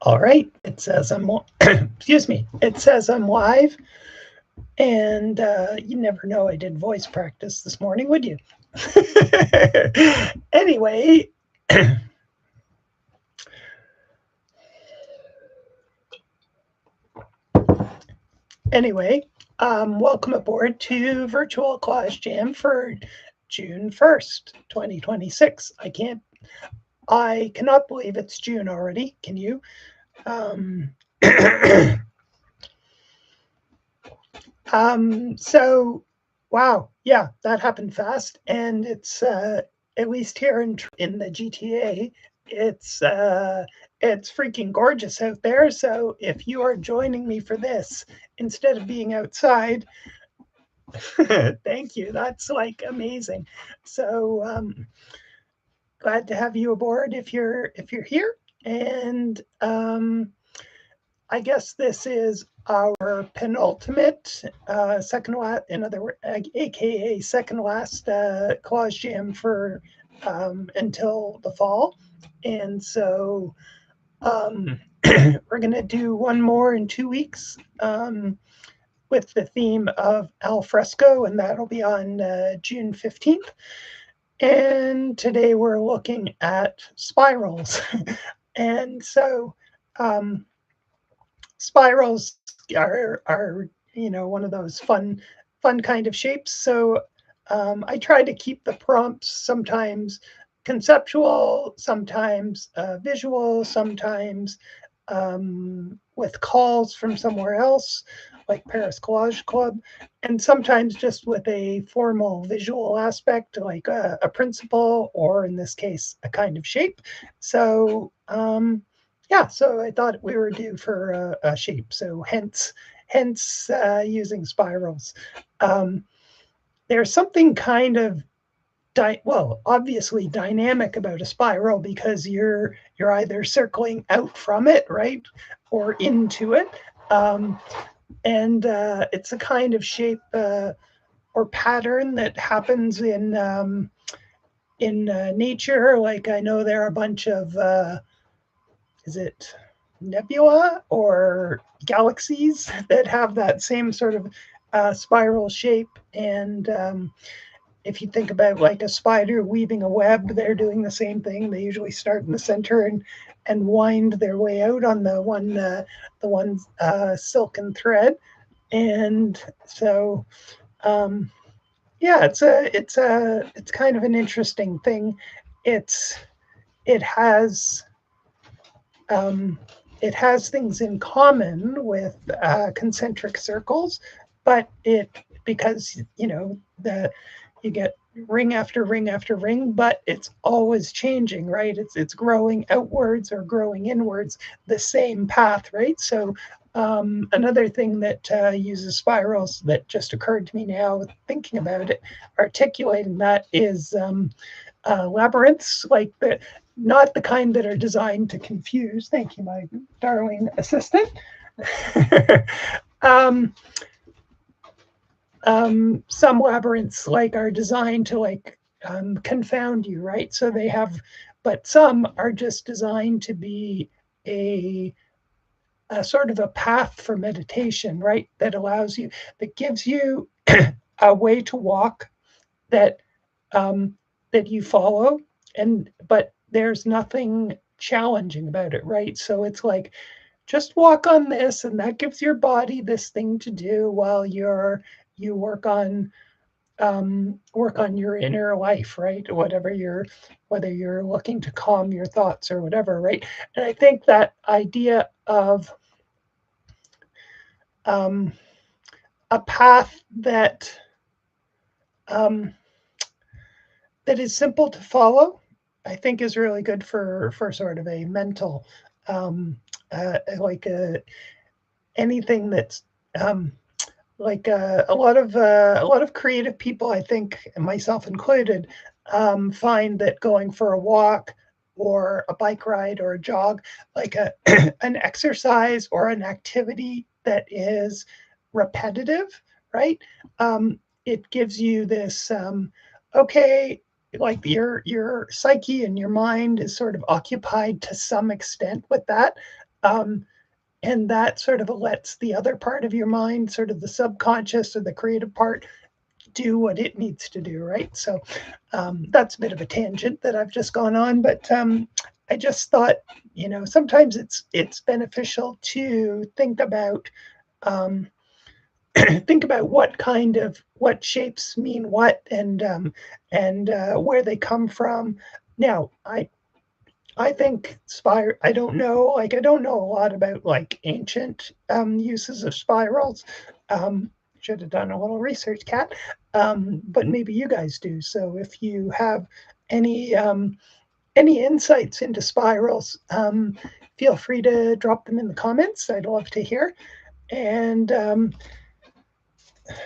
All right, it says I'm, excuse me, it says I'm live, and you never know I did voice practice this morning, would you? Anyway, anyway, welcome aboard to Virtual Collage Jam for June 1st, 2026. I cannot believe it's June already. Can you? So, wow, yeah, that happened fast, and it's at least here in the GTA, it's it's freaking gorgeous out there. So if you are joining me for this instead of being outside, thank you. That's like amazing. So glad to have you aboard if you're here, and I guess this is our penultimate, second last, in other words, aka second last collage jam for until the fall, and so we're gonna do one more in 2 weeks with the theme of al fresco, and that'll be on June 15th. And today we're looking at spirals, and so. Spirals are one of those fun kind of shapes. So I try to keep the prompts sometimes conceptual, sometimes visual, sometimes with calls from somewhere else, like Paris Collage Club, and sometimes just with a formal visual aspect, like a principle, or in this case, a kind of shape. So yeah, so I thought we were due for a shape. So hence using spirals. There's something kind of obviously dynamic about a spiral, because you're either circling out from it, right, or into it, and it's a kind of shape or pattern that happens in nature. Like I know there are a bunch of is it nebula or galaxies that have that same sort of spiral shape. And if you think about like a spider weaving a web, they're doing the same thing. They usually start in the center and wind their way out on the one silken thread. And so yeah, it's kind of an interesting thing. It's it has um, it has things in common with concentric circles, but because you get ring after ring after ring, but it's always changing, right? It's growing outwards or growing inwards, the same path, right? So another thing that uses spirals that just occurred to me now, thinking about it, articulating that, is labyrinths, like not the kind that are designed to confuse. Thank you, my darling assistant. um, some labyrinths are designed to confound you, right? So they have, but some are just designed to be a sort of a path for meditation, right? That gives you a way to walk that that you follow, but there's nothing challenging about it, right? So it's like, just walk on this, and that gives your body this thing to do while you work on your inner life, right? Whether you're looking to calm your thoughts or whatever, right? And I think that idea of a path um, that is simple to follow, I think is really good for sort of a mental, like anything that's a lot of creative people, I think, and myself included, find that going for a walk or a bike ride or a jog, like an exercise or an activity that is repetitive, right? It gives you this okay, like your psyche and your mind is sort of occupied to some extent with that. And that sort of lets the other part of your mind, sort of the subconscious or the creative part, do what it needs to do, right? So that's a bit of a tangent that I've just gone on, but I just thought, sometimes it's beneficial to think about think about what shapes mean what, and where they come from. Now, I think I don't know, I don't know a lot about like ancient uses of spirals. Should have done a little research, Kat. But maybe you guys do. So if you have any insights into spirals, feel free to drop them in the comments. I'd love to hear. And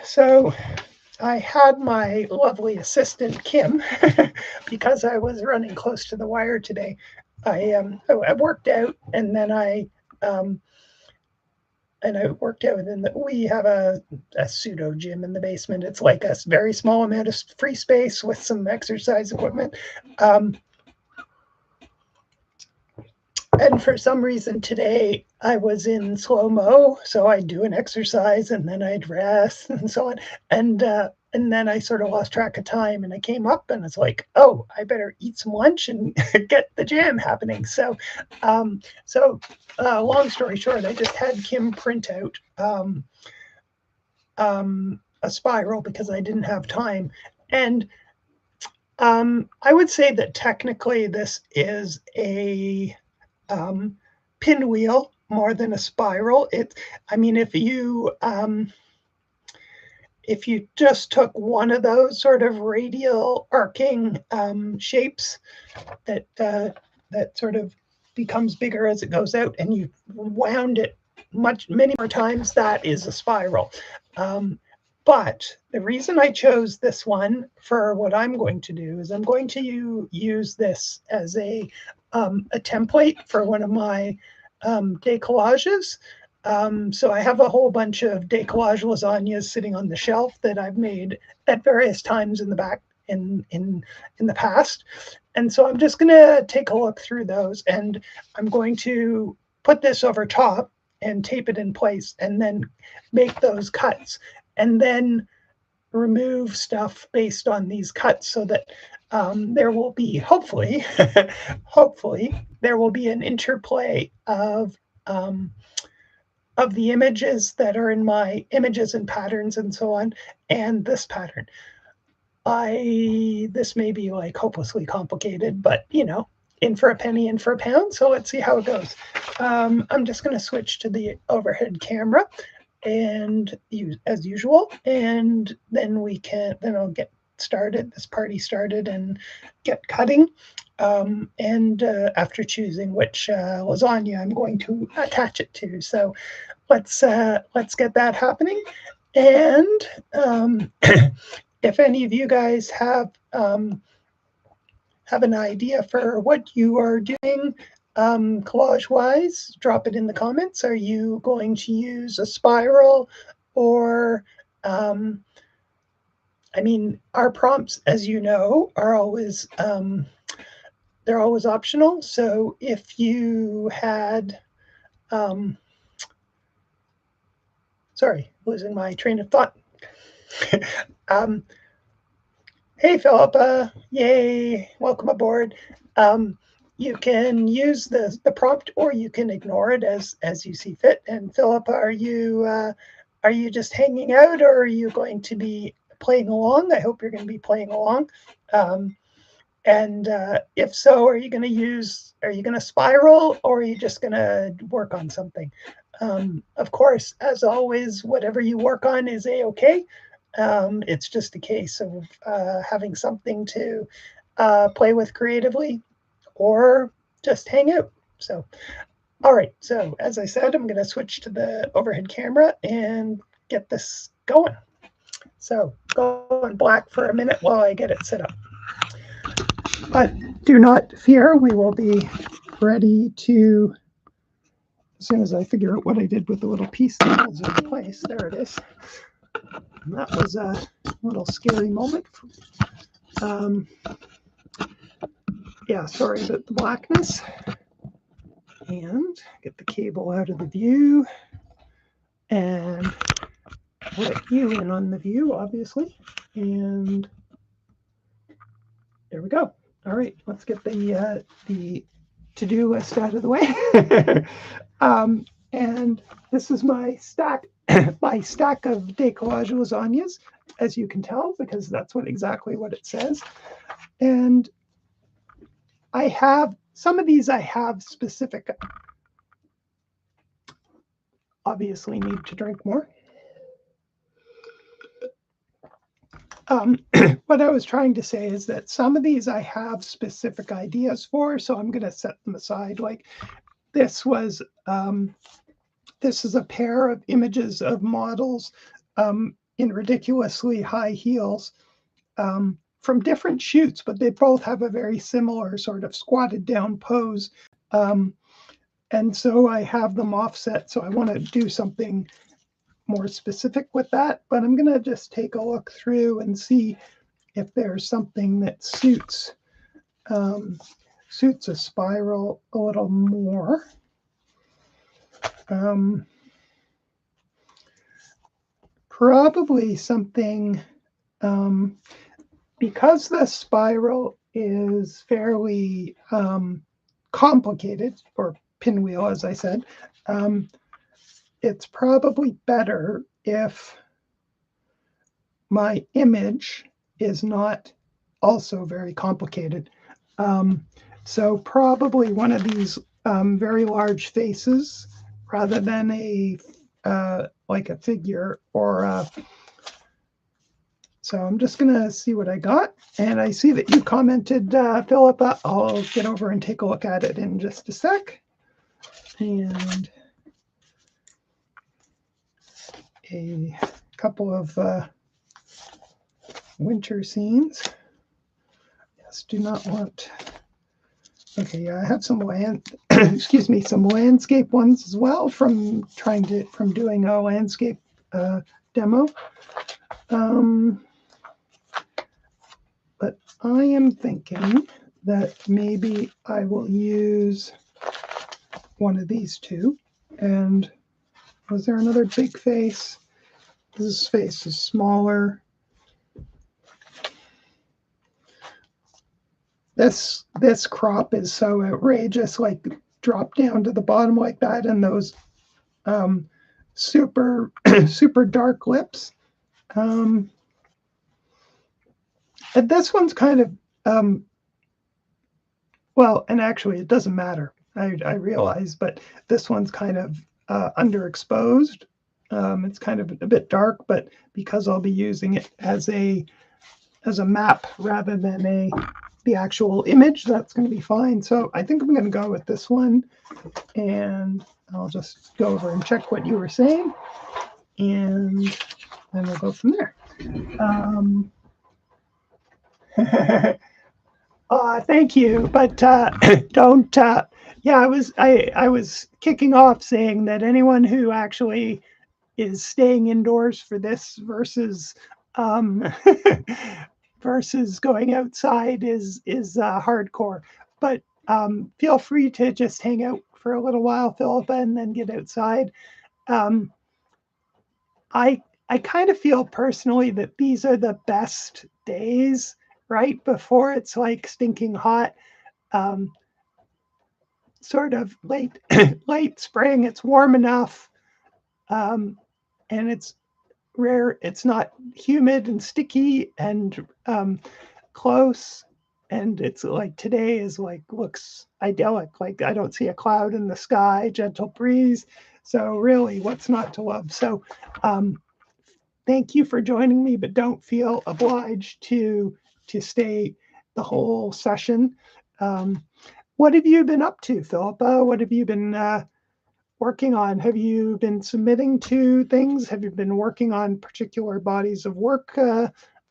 so I had my lovely assistant, Kim, because I was running close to the wire today. I worked out, and then I worked out, and we have a pseudo gym in the basement. It's like a very small amount of free space with some exercise equipment. And for some reason today I was in slow-mo, so I'd do an exercise and then I'd rest and so on. And then I sort of lost track of time, and I came up and it's like, oh, I better eat some lunch and get the jam happening. So long story short, I just had Kim print out a spiral because I didn't have time. And I would say that technically this is a pinwheel more than a spiral. I mean, if you just took one of those sort of radial arcing shapes that sort of becomes bigger as it goes out, and you wound it many more times, that is a spiral. But the reason I chose this one for what I'm going to do is I'm going to use this as a template for one of my decollages. So I have a whole bunch of decollage lasagnas sitting on the shelf that I've made at various times in the back in the past. And so I'm just going to take a look through those, and I'm going to put this over top and tape it in place, and then make those cuts, and then remove stuff based on these cuts, so that there will be, hopefully, there will be an interplay of the images that are in my images and patterns and so on, and this pattern. This may be like hopelessly complicated, but in for a penny, in for a pound. So let's see how it goes. I'm just going to switch to the overhead camera, and as usual, and then I'll get started, this party started, and get cutting. And after choosing which lasagna I'm going to attach it to. So let's get that happening. And if any of you guys have an idea for what you are doing collage-wise, drop it in the comments. Are you going to use a spiral, or I mean, our prompts, as you know, are always they're always optional. So if you had sorry, losing my train of thought. Hey, Philippa, yay, welcome aboard. You can use the prompt, or you can ignore it as you see fit. And Philippa, are you just hanging out, or are you going to be playing along? I hope you're going to be playing along. And if so, are you going to spiral, or are you just going to work on something? Of course, as always, whatever you work on is a-okay. It's just a case of having something to play with creatively, or just hang out. So, all right. So as I said, I'm going to switch to the overhead camera and get this going. So go on black for a minute while I get it set up. But do not fear, we will be ready to, as soon as I figure out what I did with the little piece that holds it in place. There it is. And that was a little scary moment. Yeah, sorry about the blackness. And get the cable out of the view and put you in on the view, obviously. And there we go. All right, let's get the to-do list out of the way. And this is my stack, my stack of decollage lasagnas, as you can tell, because that's exactly what it says. And I have some of these. I have specific. Obviously, need to drink more. What I was trying to say is that some of these I have specific ideas for, so I'm going to set them aside. Like this was, this is a pair of images of models in ridiculously high heels from different shoots, but they both have a very similar sort of squatted down pose. And so I have them offset, so I want to do something more specific with that, but I'm going to just take a look through and see if there's something that suits a spiral a little more. Probably something, because the spiral is fairly complicated, or pinwheel, as I said, it's probably better if my image is not also very complicated. So probably one of these very large faces rather than a like a figure or so I'm just going to see what I got. And I see that you commented, Philippa. I'll get over and take a look at it in just a sec. And a couple of winter scenes. Yes, do not want. Okay, yeah, I have some excuse me, some landscape ones as well from doing a landscape demo. But I am thinking that maybe I will use one of these two. And was there another big face? This face is smaller. This crop is so outrageous, like drop down to the bottom like that, and those super super dark lips. And this one's kind of well, and actually it doesn't matter. I realize, but this one's kind of underexposed. It's kind of a bit dark, but because I'll be using it as a map rather than the actual image, that's going to be fine. So I think I'm going to go with this one, and I'll just go over and check what you were saying, and then we'll go from there. Thank you, but don't. Yeah, I was kicking off saying that anyone who actually is staying indoors for this versus versus going outside is hardcore. But feel free to just hang out for a little while, Philippa, and then get outside. I kind of feel personally that these are the best days right before it's like stinking hot. Sort of late spring. It's warm enough, and it's rare. It's not humid and sticky and close. And it's like today is like looks idyllic. Like I don't see a cloud in the sky, gentle breeze. So really, what's not to love? So thank you for joining me, but don't feel obliged to stay the whole session. What have you been up to, Philippa? What have you been working on? Have you been submitting to things? Have you been working on particular bodies of work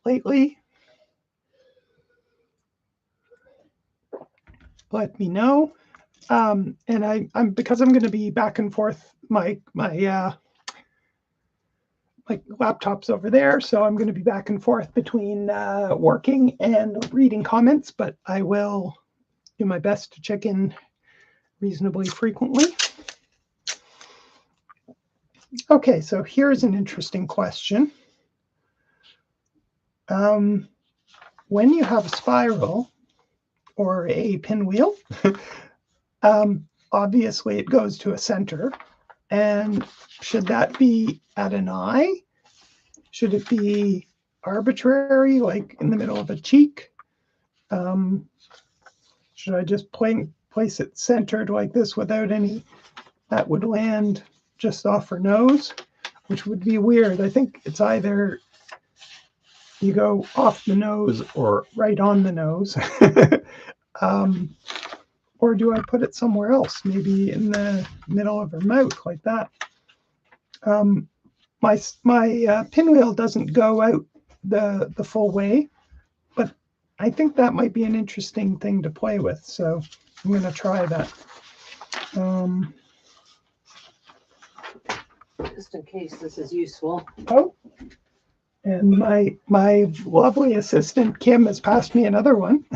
lately? Let me know. And I'm because I'm going to be back and forth. My laptop's over there, so I'm going to be back and forth between working and reading comments. But I will do my best to check in reasonably frequently. Okay, so here's an interesting question. When you have a spiral or a pinwheel, obviously it goes to a center. And should that be at an eye? Should it be arbitrary, like in the middle of a cheek? Should I just place it centered like this without any? That would land just off her nose, which would be weird. I think it's either you go off the nose or right on the nose. Or do I put it somewhere else, maybe in the middle of her mouth like that? My pinwheel doesn't go out the full way, but I think that might be an interesting thing to play with. So I'm going to try that. Just in case this is useful. Oh, and my lovely assistant Kim has passed me another one.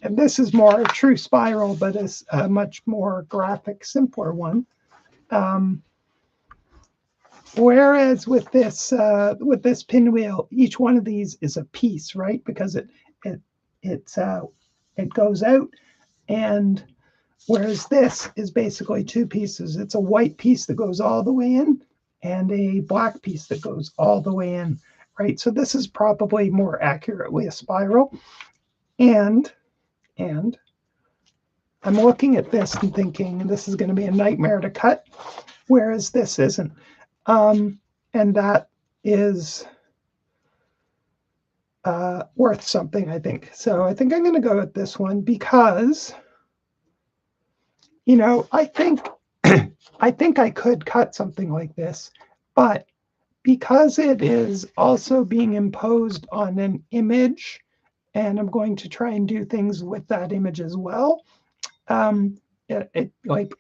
And this is more a true spiral, but is a much more graphic, simpler one. Whereas with this pinwheel, each one of these is a piece, right? Because it goes out, and whereas this is basically two pieces. It's a white piece that goes all the way in, and a black piece that goes all the way in, right? So this is probably more accurately a spiral. And I'm looking at this and thinking this is going to be a nightmare to cut, whereas this isn't. And that is worth something, I think. So I think I'm going to go with this one because, you know, I think I could cut something like this, but because it is also being imposed on an image, and I'm going to try and do things with that image as well, like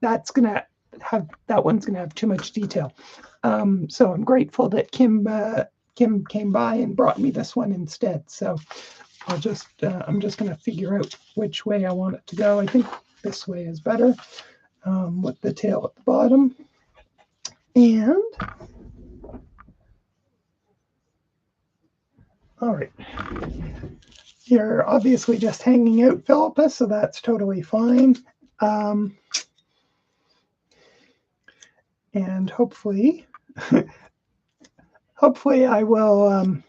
that's going to have, that one's going to have too much detail. So I'm grateful that Kim came by and brought me this one instead. So I'm just going to figure out which way I want it to go. I think this way is better, with the tail at the bottom. And all right, you're obviously just hanging out, Philippa, so that's totally fine. And hopefully I will,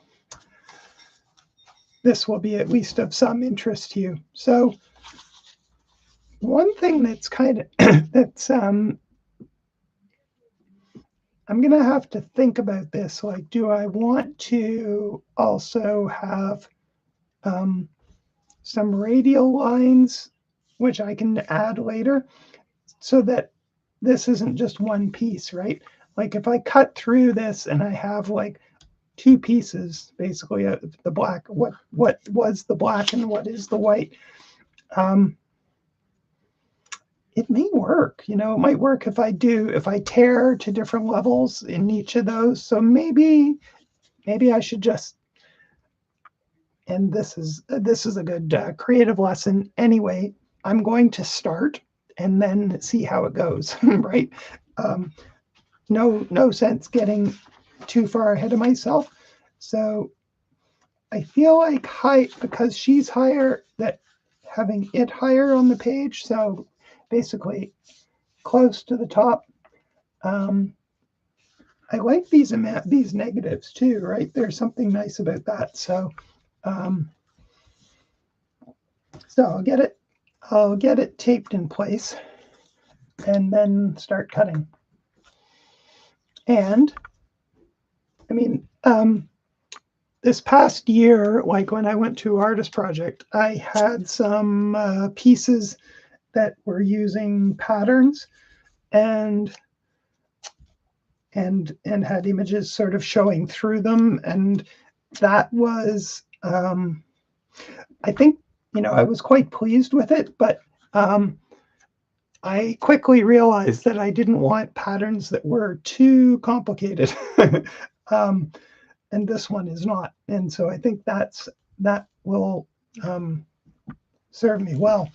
this will be at least of some interest to you. So one thing that's kind of, that's, I'm going to have to think about this. Like, do I want to also have some radial lines, which I can add later, so that this isn't just one piece, right? Like if I cut through this and I have like two pieces, basically the black, what was the black and what is the white, it may work, you know, it might work if I tear to different levels in each of those. So maybe I should just, and this is a good creative lesson. Anyway, I'm going to start and then see how it goes, right? No sense getting too far ahead of myself. So I feel like because she's higher, that having it higher on the page, so basically close to the top. I like these negatives too, right? There's something nice about that. So I'll get it taped in place and then start cutting. And I mean, this past year, like when I went to Artist Project, I had some pieces that were using patterns and had images sort of showing through them, and that was, I think, you know, I was quite pleased with it, but I quickly realized that I didn't want patterns that were too complicated. And this one is not. And so I think that will serve me well.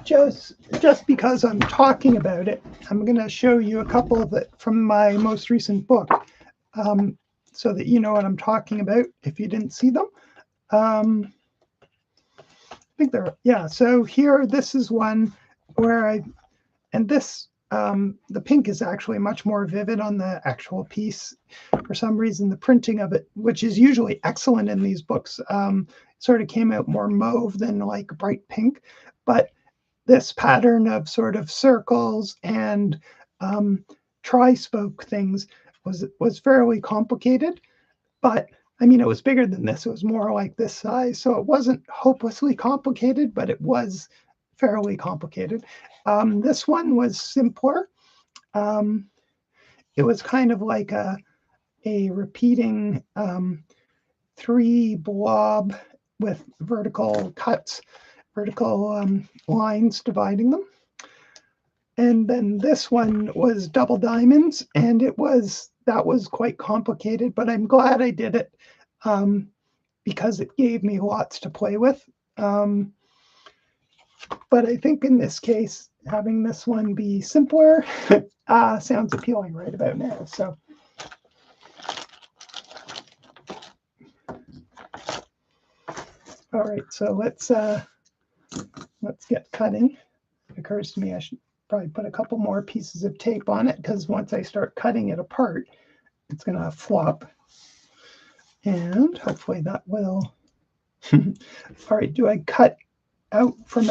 just because I'm talking about it, I'm going to show you a couple of it from my most recent book, so that you know what I'm talking about if you didn't see them. I think they're, so here, this is one where the pink is actually much more vivid on the actual piece. For some reason, the printing of it, which is usually excellent in these books, sort of came out more mauve than like bright pink. But this pattern of sort of circles and tri-spoke things was fairly complicated. But I mean, it was bigger than this. It was more like this size. So it wasn't hopelessly complicated, but it was fairly complicated. This one was simpler. It was kind of like a repeating 3 blob with vertical cuts, vertical lines dividing them. And then this one was double diamonds, and that was quite complicated, but I'm glad I did it because it gave me lots to play with. But I think in this case, having this one be simpler sounds appealing right about now. So all right, so let's get cutting. It occurs to me I should probably put a couple more pieces of tape on it, because once I start cutting it apart, it's going to flop. And hopefully that will. All right, do I cut out from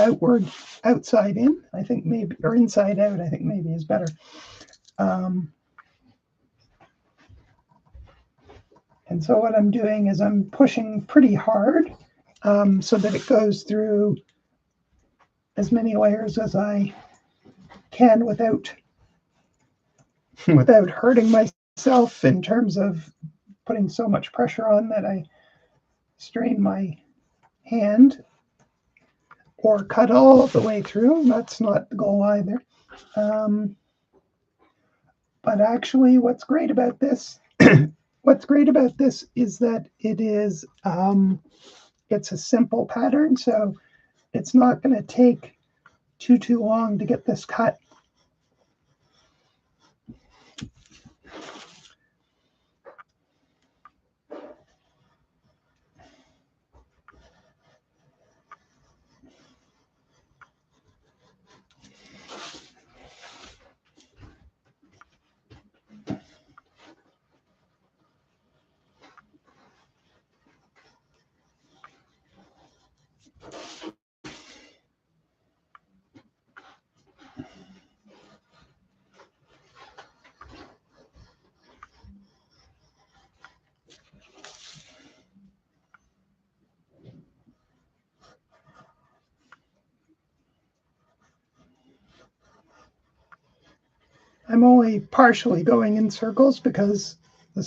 outside in? I think maybe, or inside out, I think maybe is better. And so what I'm doing is I'm pushing pretty hard so that it goes through as many layers as I can without hurting myself in terms of putting so much pressure on that I strain my hand or cut all of the way through. That's not the goal either. But actually, what's great about this is that it is it's a simple pattern, so it's not going to take too long to get this cut. I'm only partially going in circles because the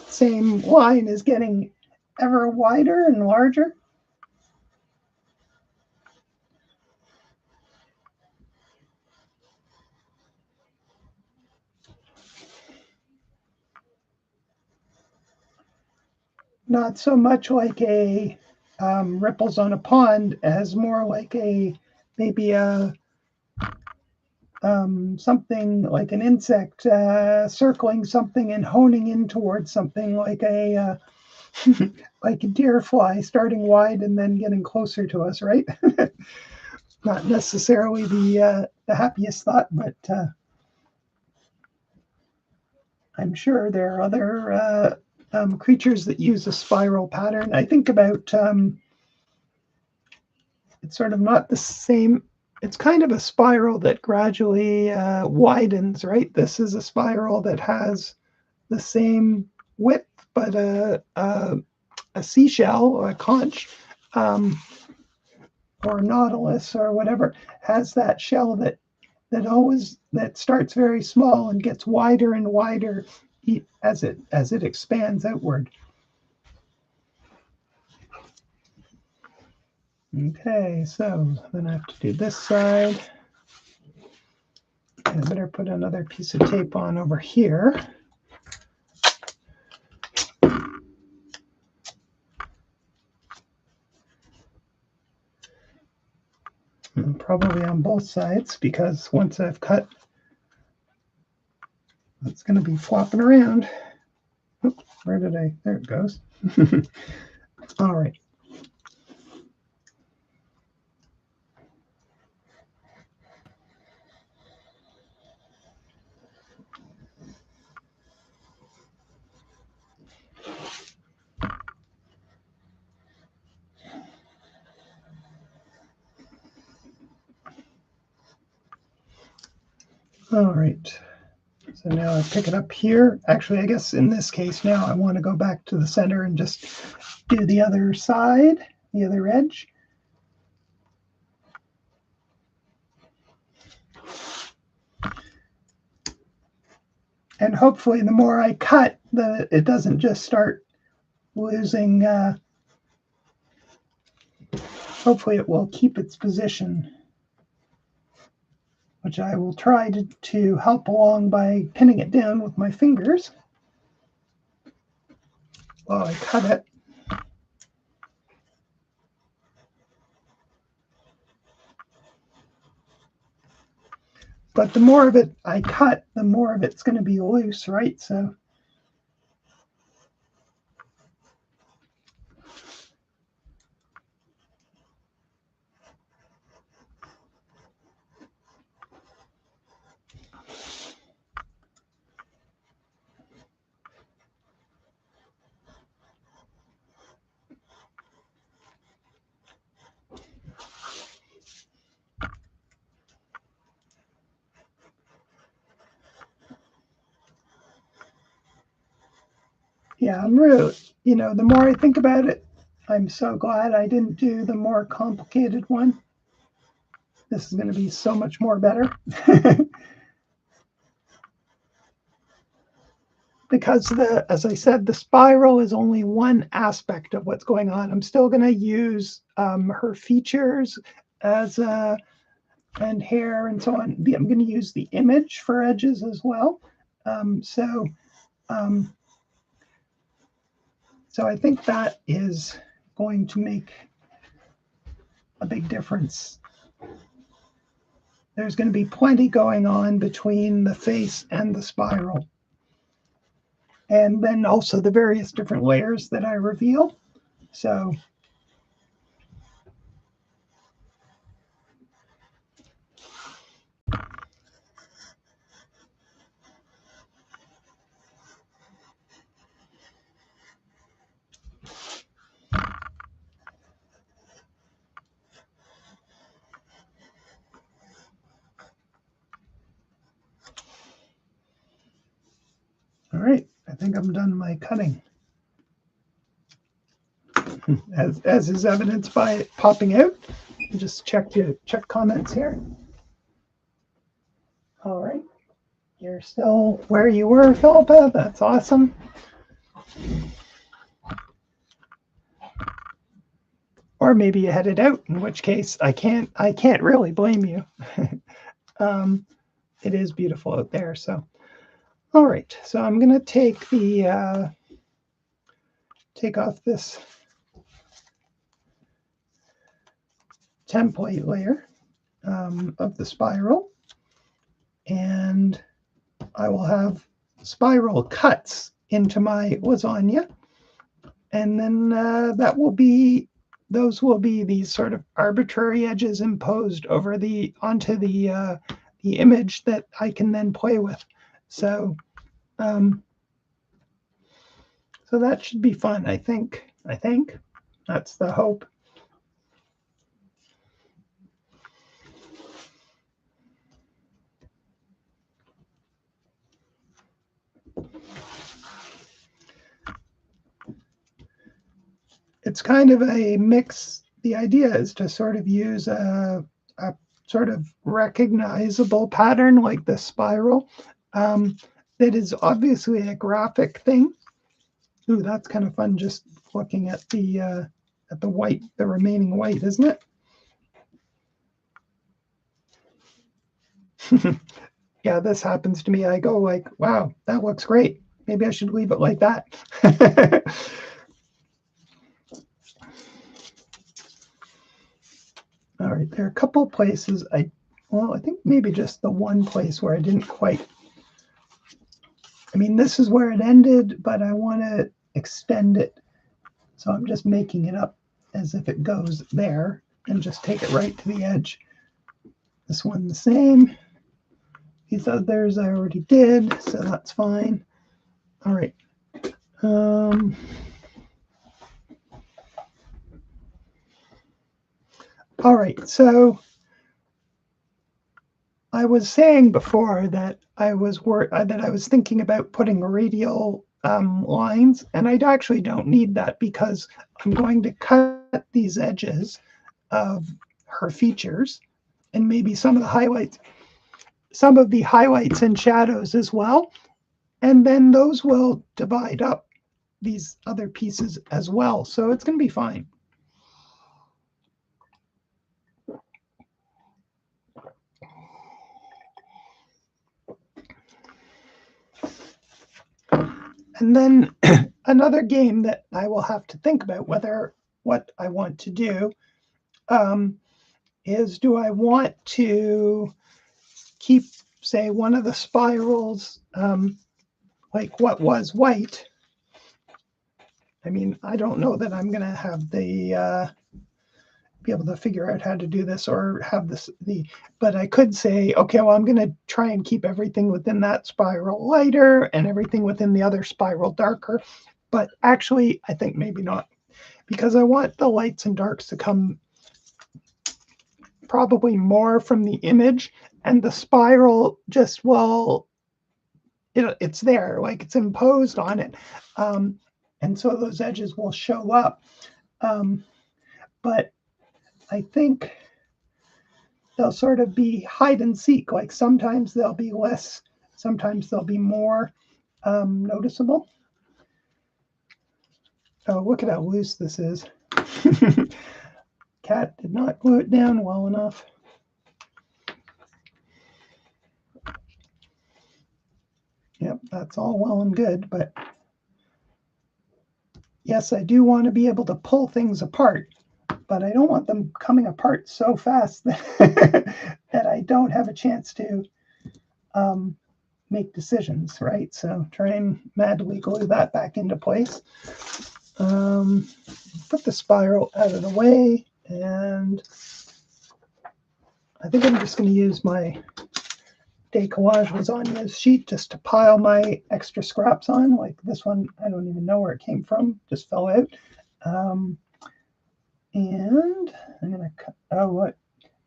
same line is getting ever wider and larger. Not so much like a ripples on a pond as more like maybe a something like an insect circling something and honing in towards something like a like a deer fly, starting wide and then getting closer to us, right? Not necessarily the happiest thought, but I'm sure there are other creatures that use a spiral pattern. I think about it's sort of not the same. It's kind of a spiral that gradually widens, right? This is a spiral that has the same width, but a seashell or a conch or a nautilus or whatever has that shell that starts very small and gets wider and wider as it expands outward. Okay, so then I have to do this side. I better put another piece of tape on over here. And probably on both sides, because once I've cut, it's going to be flopping around. Oops, where did I? There it goes. All right. All right. So now I pick it up here. Actually, I guess in this case now I want to go back to the center and just do the other side, the other edge. And hopefully the more I cut, it doesn't just start losing. Hopefully it will keep its position, which I will try to help along by pinning it down with my fingers while I cut it. But the more of it I cut, the more of it's going to be loose, right? So yeah, I'm really, the more I think about it, I'm so glad I didn't do the more complicated one. This is going to be so much more better. Because as I said, the spiral is only one aspect of what's going on. I'm still going to use her features as and hair and so on. I'm going to use the image for edges as well. So I think that is going to make a big difference. There's going to be plenty going on between the face and the spiral. And then also the various different layers that I reveal. So all right, I think I'm done my cutting. As is evidenced by it popping out. Just check comments here. All right, you're still where you were, Philippa. That's awesome. Or maybe you headed out, in which case I can't really blame you. It is beautiful out there. So, all right. So I'm going to take off this template layer of the spiral, and I will have spiral cuts into my lasagna, and then those will be these sort of arbitrary edges imposed over onto the image that I can then play with. So so that should be fun. I think that's the hope. It's kind of a mix. The idea is to sort of use a sort of recognizable pattern like the spiral that is obviously a graphic thing. Ooh, that's kind of fun just looking at the white, the remaining white, isn't it? Yeah, this happens to me. I go like, wow, that looks great. Maybe I should leave it like that. All right, there are a couple of places I think maybe just the one place where I didn't quite. I mean, this is where it ended, but I want to extend it. So I'm just making it up as if it goes there and just take it right to the edge. This one the same. These others I already did, so that's fine. All right. All right, so I was saying before that I was thinking about putting radial lines, and I actually don't need that because I'm going to cut these edges of her features and maybe some of the highlights and shadows as well, and then those will divide up these other pieces as well. So it's going to be fine. And then another game that I will have to think about what I want to do is, do I want to keep, say, one of the spirals like what was white? I mean, I don't know that I'm going to have the be able to figure out how to do this or have but I could say, okay, well, I'm going to try and keep everything within that spiral lighter and everything within the other spiral darker. But actually, I think maybe not, because I want the lights and darks to come probably more from the image, and the spiral just it's there, like it's imposed on it. And so those edges will show up. But I think they'll sort of be hide and seek. Like sometimes they'll be less, sometimes they'll be more noticeable. Oh, look at how loose this is. Cat did not glue it down well enough. Yep, that's all well and good, but yes, I do want to be able to pull things apart, but I don't want them coming apart so fast that, that I don't have a chance to make decisions, right? So try and madly glue that back into place. Put the spiral out of the way, and I think I'm just going to use my Decollage Lasagna's sheet just to pile my extra scraps on. Like this one, I don't even know where it came from, just fell out. And I'm going to cut, what?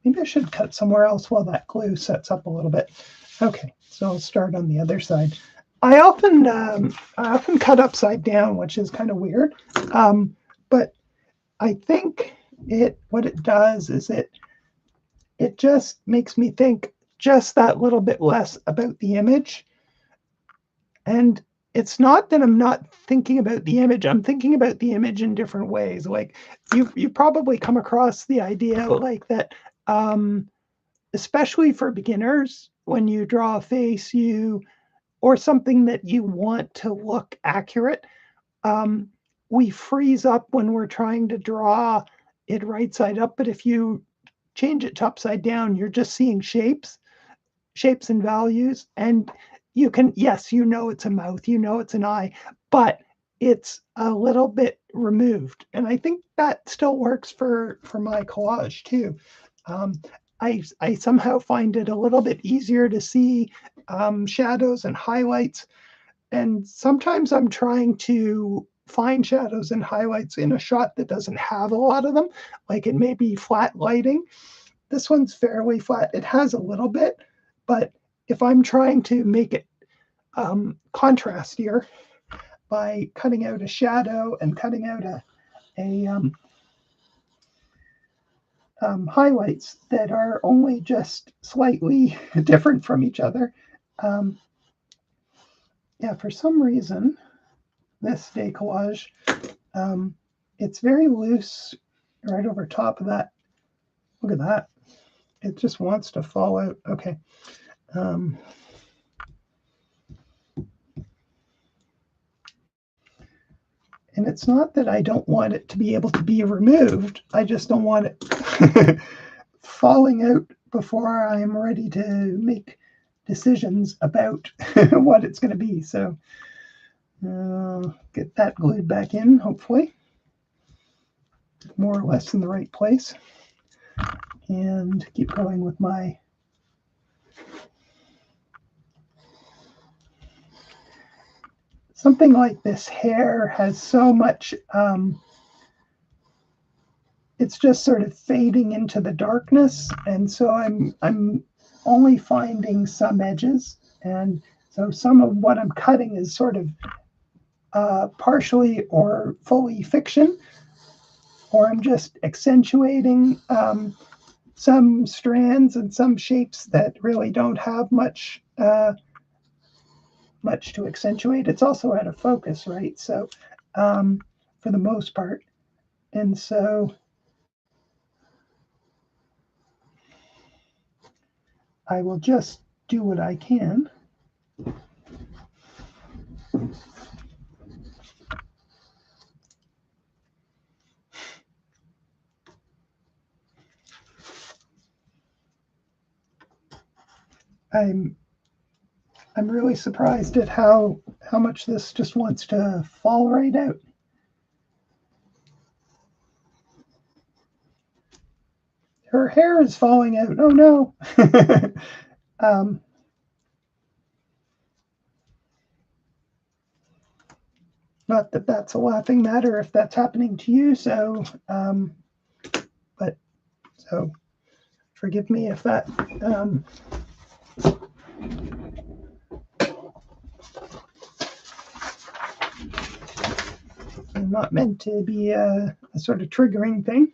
Maybe I should cut somewhere else while that glue sets up a little bit. Okay, so I'll start on the other side. I often cut upside down, which is kind of weird, but I think what it does is it just makes me think just that little bit less about the image. And it's not that I'm not thinking about the image. I'm thinking about the image in different ways. Like you've probably come across the idea like that, especially for beginners, when you draw a face, or something that you want to look accurate, we freeze up when we're trying to draw it right side up. But if you change it to upside down, you're just seeing shapes and values. And you can, yes, it's a mouth, it's an eye, but it's a little bit removed. And I think that still works for my collage too. I somehow find it a little bit easier to see shadows and highlights. And sometimes I'm trying to find shadows and highlights in a shot that doesn't have a lot of them. Like it may be flat lighting. This one's fairly flat. It has a little bit, but if I'm trying to make it contrastier by cutting out a shadow and cutting out a highlights that are only just slightly different from each other. Yeah, for some reason, this decollage, it's very loose right over top of that. Look at that. It just wants to fall out. Okay. And it's not that I don't want it to be able to be removed. I just don't want it falling out before I'm ready to make decisions about what it's going to be. So get that glued back in, hopefully, more or less in the right place, and keep going with my something like this hair has so much it's just sort of fading into the darkness, and so I'm only finding some edges, and so some of what I'm cutting is sort of partially or fully fiction, or I'm just accentuating some strands and some shapes that really don't have much to accentuate. It's also out of focus, right? So for the most part, and so I will just do what I can. I'm really surprised at how much this just wants to fall right out. Her hair is falling out. Oh no. Not that that's a laughing matter if that's happening to you. So, but so forgive me if that. Not meant to be a sort of triggering thing.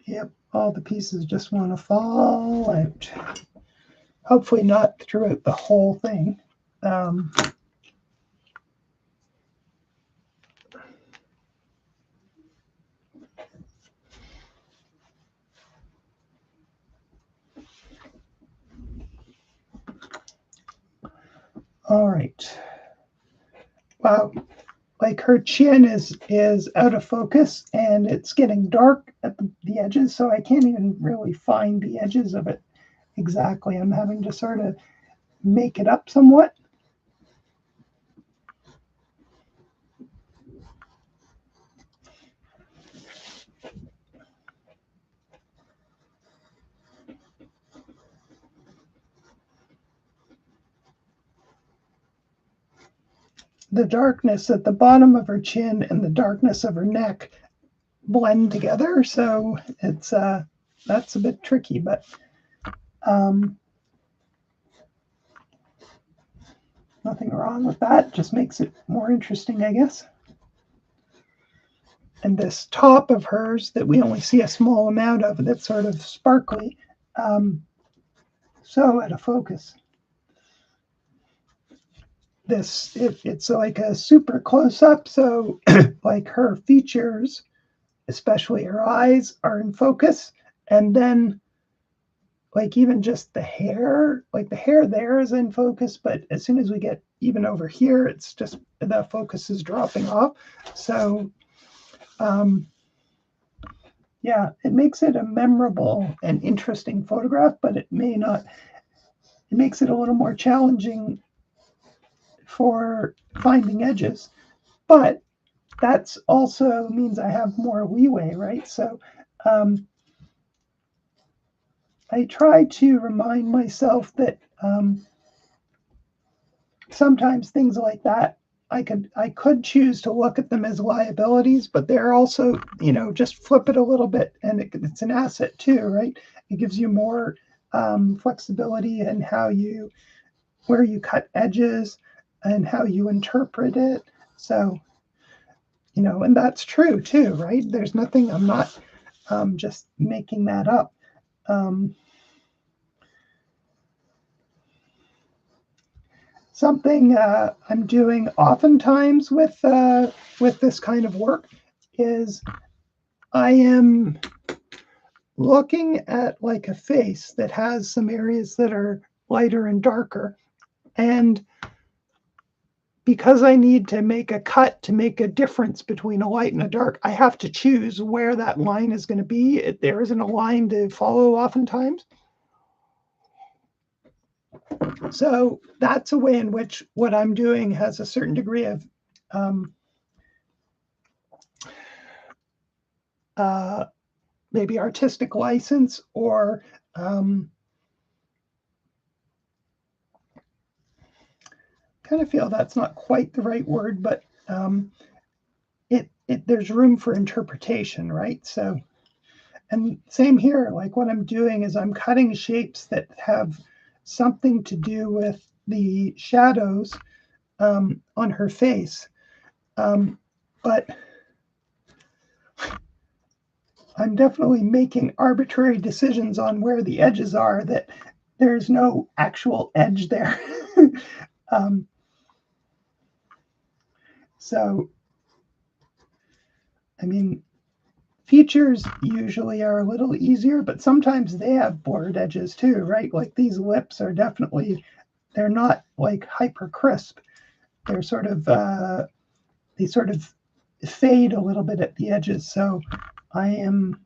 Yep, all the pieces just want to fall out. Hopefully not throughout the whole thing. All right. Wow, like her chin is out of focus, and it's getting dark at the edges, so I can't even really find the edges of it exactly. I'm having to sort of make it up somewhat. The darkness at the bottom of her chin and the darkness of her neck blend together, so it's that's a bit tricky, but nothing wrong with that. Just makes it more interesting, I guess. And this top of hers that we only see a small amount of, that's sort of sparkly, so out of focus. It's like a super close up, so like her features, especially her eyes, are in focus, and then like even just the hair, like the hair there is in focus, but as soon as we get even over here, it's just the focus is dropping off. So yeah, it makes it a memorable and interesting photograph, but it makes it a little more challenging for finding edges, but that's also means I have more leeway, right? So I try to remind myself that sometimes things like that, I could choose to look at them as liabilities, but they're also, just flip it a little bit, and it's an asset too, right? It gives you more flexibility in where you cut edges and how you interpret it. So, and that's true too, right? There's nothing, I'm not just making that up. something I'm doing oftentimes with this kind of work is I am looking at like a face that has some areas that are lighter and darker, and because I need to make a cut to make a difference between a light and a dark, I have to choose where that line is going to be. There isn't a line to follow oftentimes. So that's a way in which what I'm doing has a certain degree of maybe artistic license, or kind of feel that's not quite the right word, but there's room for interpretation, right? So, and same here, like what I'm doing is I'm cutting shapes that have something to do with the shadows on her face. But I'm definitely making arbitrary decisions on where the edges are, that there's no actual edge there. So, I mean, features usually are a little easier, but sometimes they have blurred edges too, right? Like these lips are definitely, they're not like hyper crisp. They're sort of, they sort of fade a little bit at the edges. So I am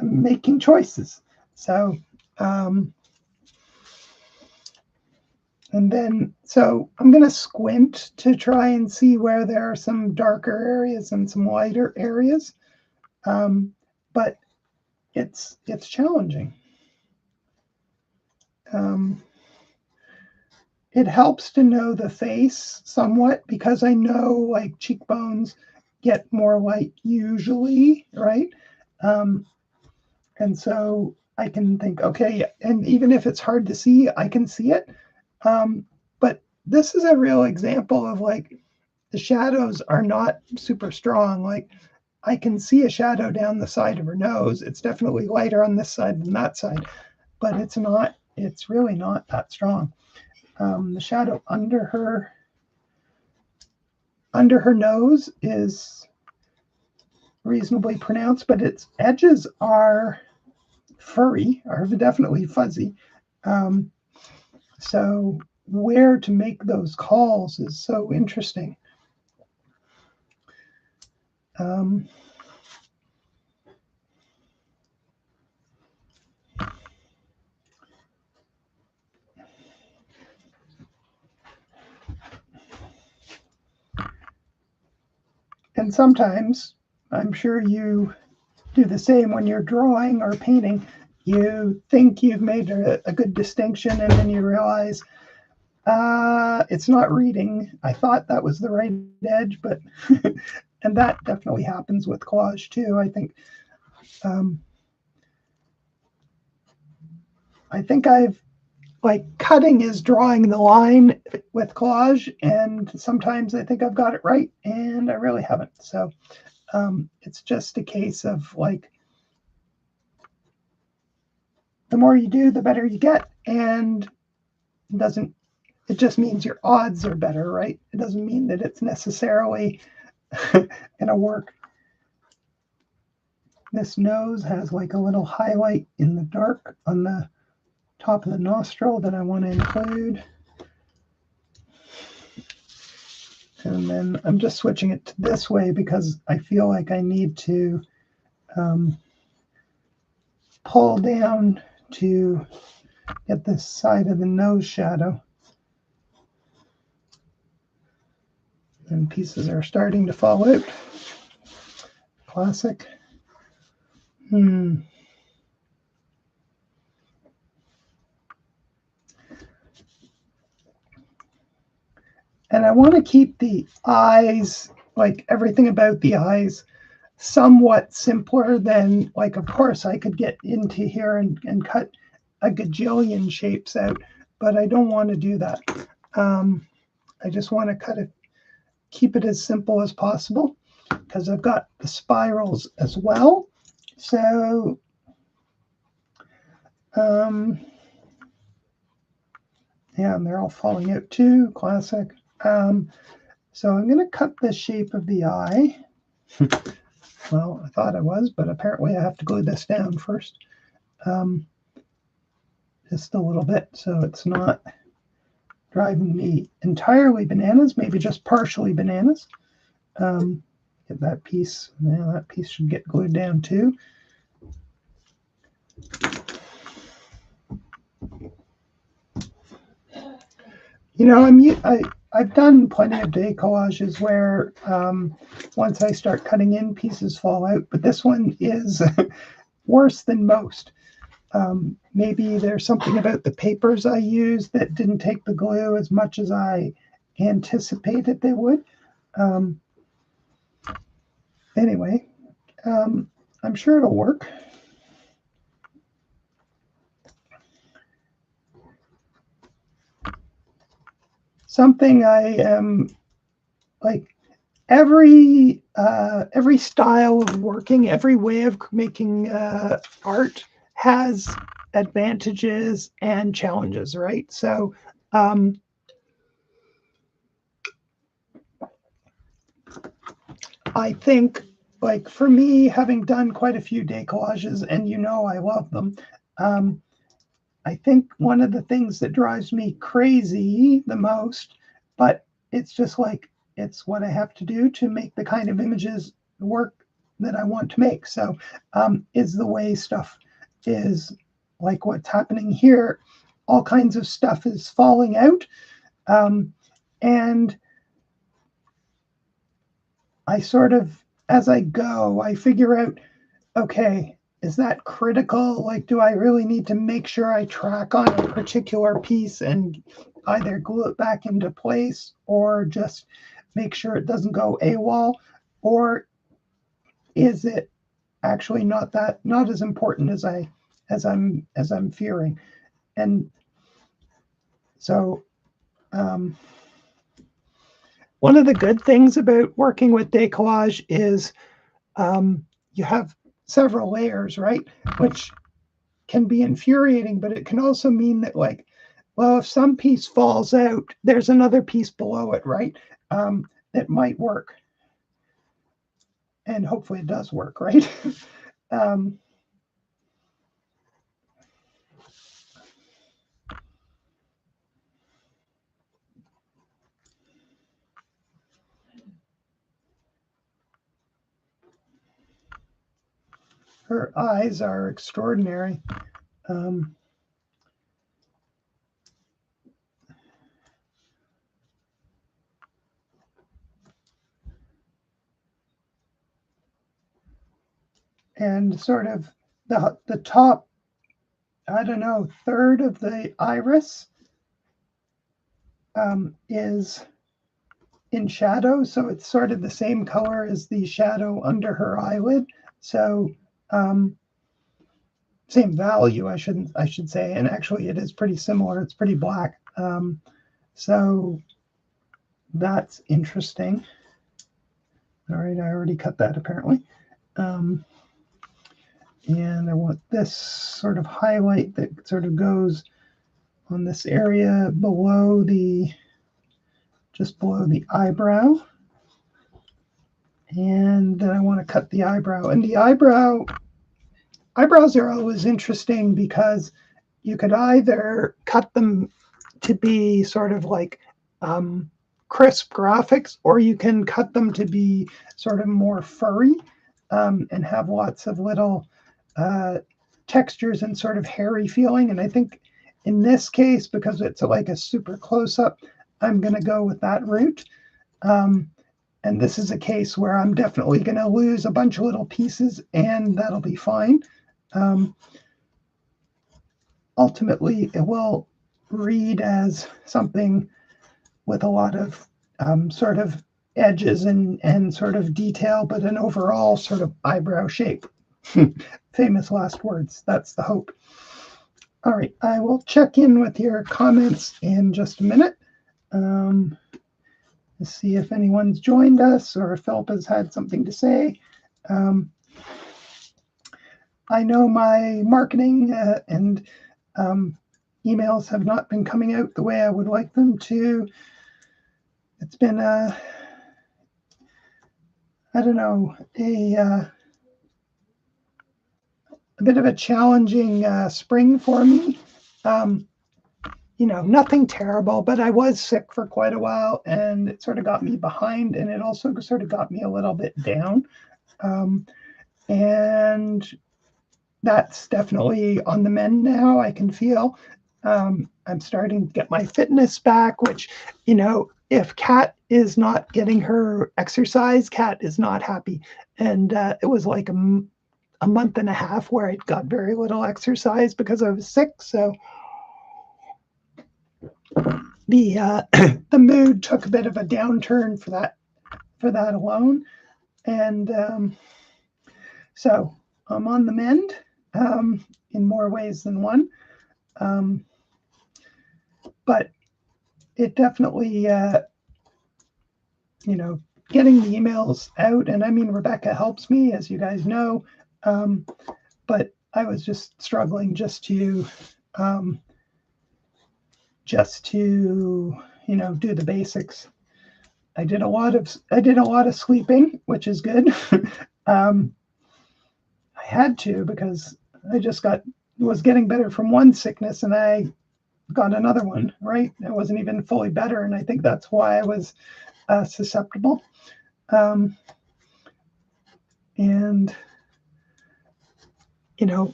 making choices. So, and then, so I'm going to squint to try and see where there are some darker areas and some lighter areas. But it's challenging. It helps to know the face somewhat, because I know like cheekbones get more light usually, right? And so I can think, okay, and even if it's hard to see, I can see it. But this is a real example of like the shadows are not super strong. Like I can see a shadow down the side of her nose. It's definitely lighter on this side than that side, but it's really not that strong. The shadow under her nose is reasonably pronounced, but its edges are furry, are definitely fuzzy. So where to make those calls is so interesting. And sometimes, I'm sure you do the same when you're drawing or painting, you think you've made a good distinction, and then you realize it's not reading. I thought that was the right edge, but and that definitely happens with collage too. I think I've, like, cutting is drawing the line with collage, and sometimes I think I've got it right, and I really haven't. So it's just a case of like, the more you do, the better you get, and it just means your odds are better, right? It doesn't mean that it's necessarily going to work. This nose has like a little highlight in the dark on the top of the nostril that I want to include. And then I'm just switching it to this way because I feel like I need to pull down to get this side of the nose shadow. And pieces are starting to fall out. Classic. And I want to keep the eyes, like everything about the eyes, somewhat simpler than, like, of course I could get into here and cut a gajillion shapes out, but I don't want to do that. I just want to keep it as simple as possible, because I've got the spirals as well. So Yeah, and they're all falling out too. Classic. So I'm going to cut the shape of the eye. Well, I thought I was, but apparently I have to glue this down first. Just a little bit, so it's not driving me entirely bananas, maybe just partially bananas. Get that piece. Yeah, that piece should get glued down too. You know, I've done plenty of day collages where once I start cutting in, pieces fall out, but this one is worse than most. Maybe there's something about the papers I used that didn't take the glue as much as I anticipated they would. Anyway, I'm sure it'll work. Something I am like every style of working, every way of making art has advantages and challenges, right? So I think, like for me, having done quite a few day collages, and you know I love them, I think one of the things that drives me crazy the most, but it's just like it's what I have to do to make the kind of images work that I want to make. So is the way stuff is like what's happening here. All kinds of stuff is falling out. And I sort of, as I go, I figure out, okay, is that critical? Like, do I really need to make sure I track on a particular piece and either glue it back into place or just make sure it doesn't go AWOL? Or is it actually not as important as I'm fearing? And so one of the good things about working with decollage is you have several layers, right? Which can be infuriating, but it can also mean that, like, well, if some piece falls out, there's another piece below it, right? That might work. And hopefully it does work, right? Her eyes are extraordinary. And sort of the top, I don't know, third of the iris is in shadow, so it's sort of the same color as the shadow under her eyelid. So same value, I should say, and actually it is pretty similar. It's pretty black. So that's interesting. All right, I already cut that apparently. And I want this sort of highlight that sort of goes on this area below just below the eyebrow. And then I want to cut the eyebrow. And the eyebrows are always interesting because you could either cut them to be sort of like crisp graphics, or you can cut them to be sort of more furry and have lots of little textures and sort of hairy feeling. And I think in this case, because it's like a super close-up, I'm going to go with that route. And this is a case where I'm definitely going to lose a bunch of little pieces, and that'll be fine. Ultimately, it will read as something with a lot of sort of edges and sort of detail, but an overall sort of eyebrow shape. Famous last words. That's the hope. All right, I will check in with your comments in just a minute. Let's see if anyone's joined us or if Philip has had something to say. I know my marketing and emails have not been coming out the way I would like them to. It's been I don't know, a bit of a challenging spring for me. Nothing terrible, but I was sick for quite a while, and it sort of got me behind, and it also sort of got me a little bit down. And that's definitely on the mend now. I can feel I'm starting to get my fitness back, which, if Kat is not getting her exercise, Kat is not happy. And it was like a month and a half where I got very little exercise because I was sick. So the the mood took a bit of a downturn for that alone. And so I'm on the mend in more ways than one. But it definitely, getting the emails out, and I mean, Rebecca helps me, as you guys know, but I was just struggling just to do the basics. I did a lot of sleeping, which is good. I had to, because I just was getting better from one sickness, and I got another one, right? I wasn't even fully better, and I think that's why I was susceptible. And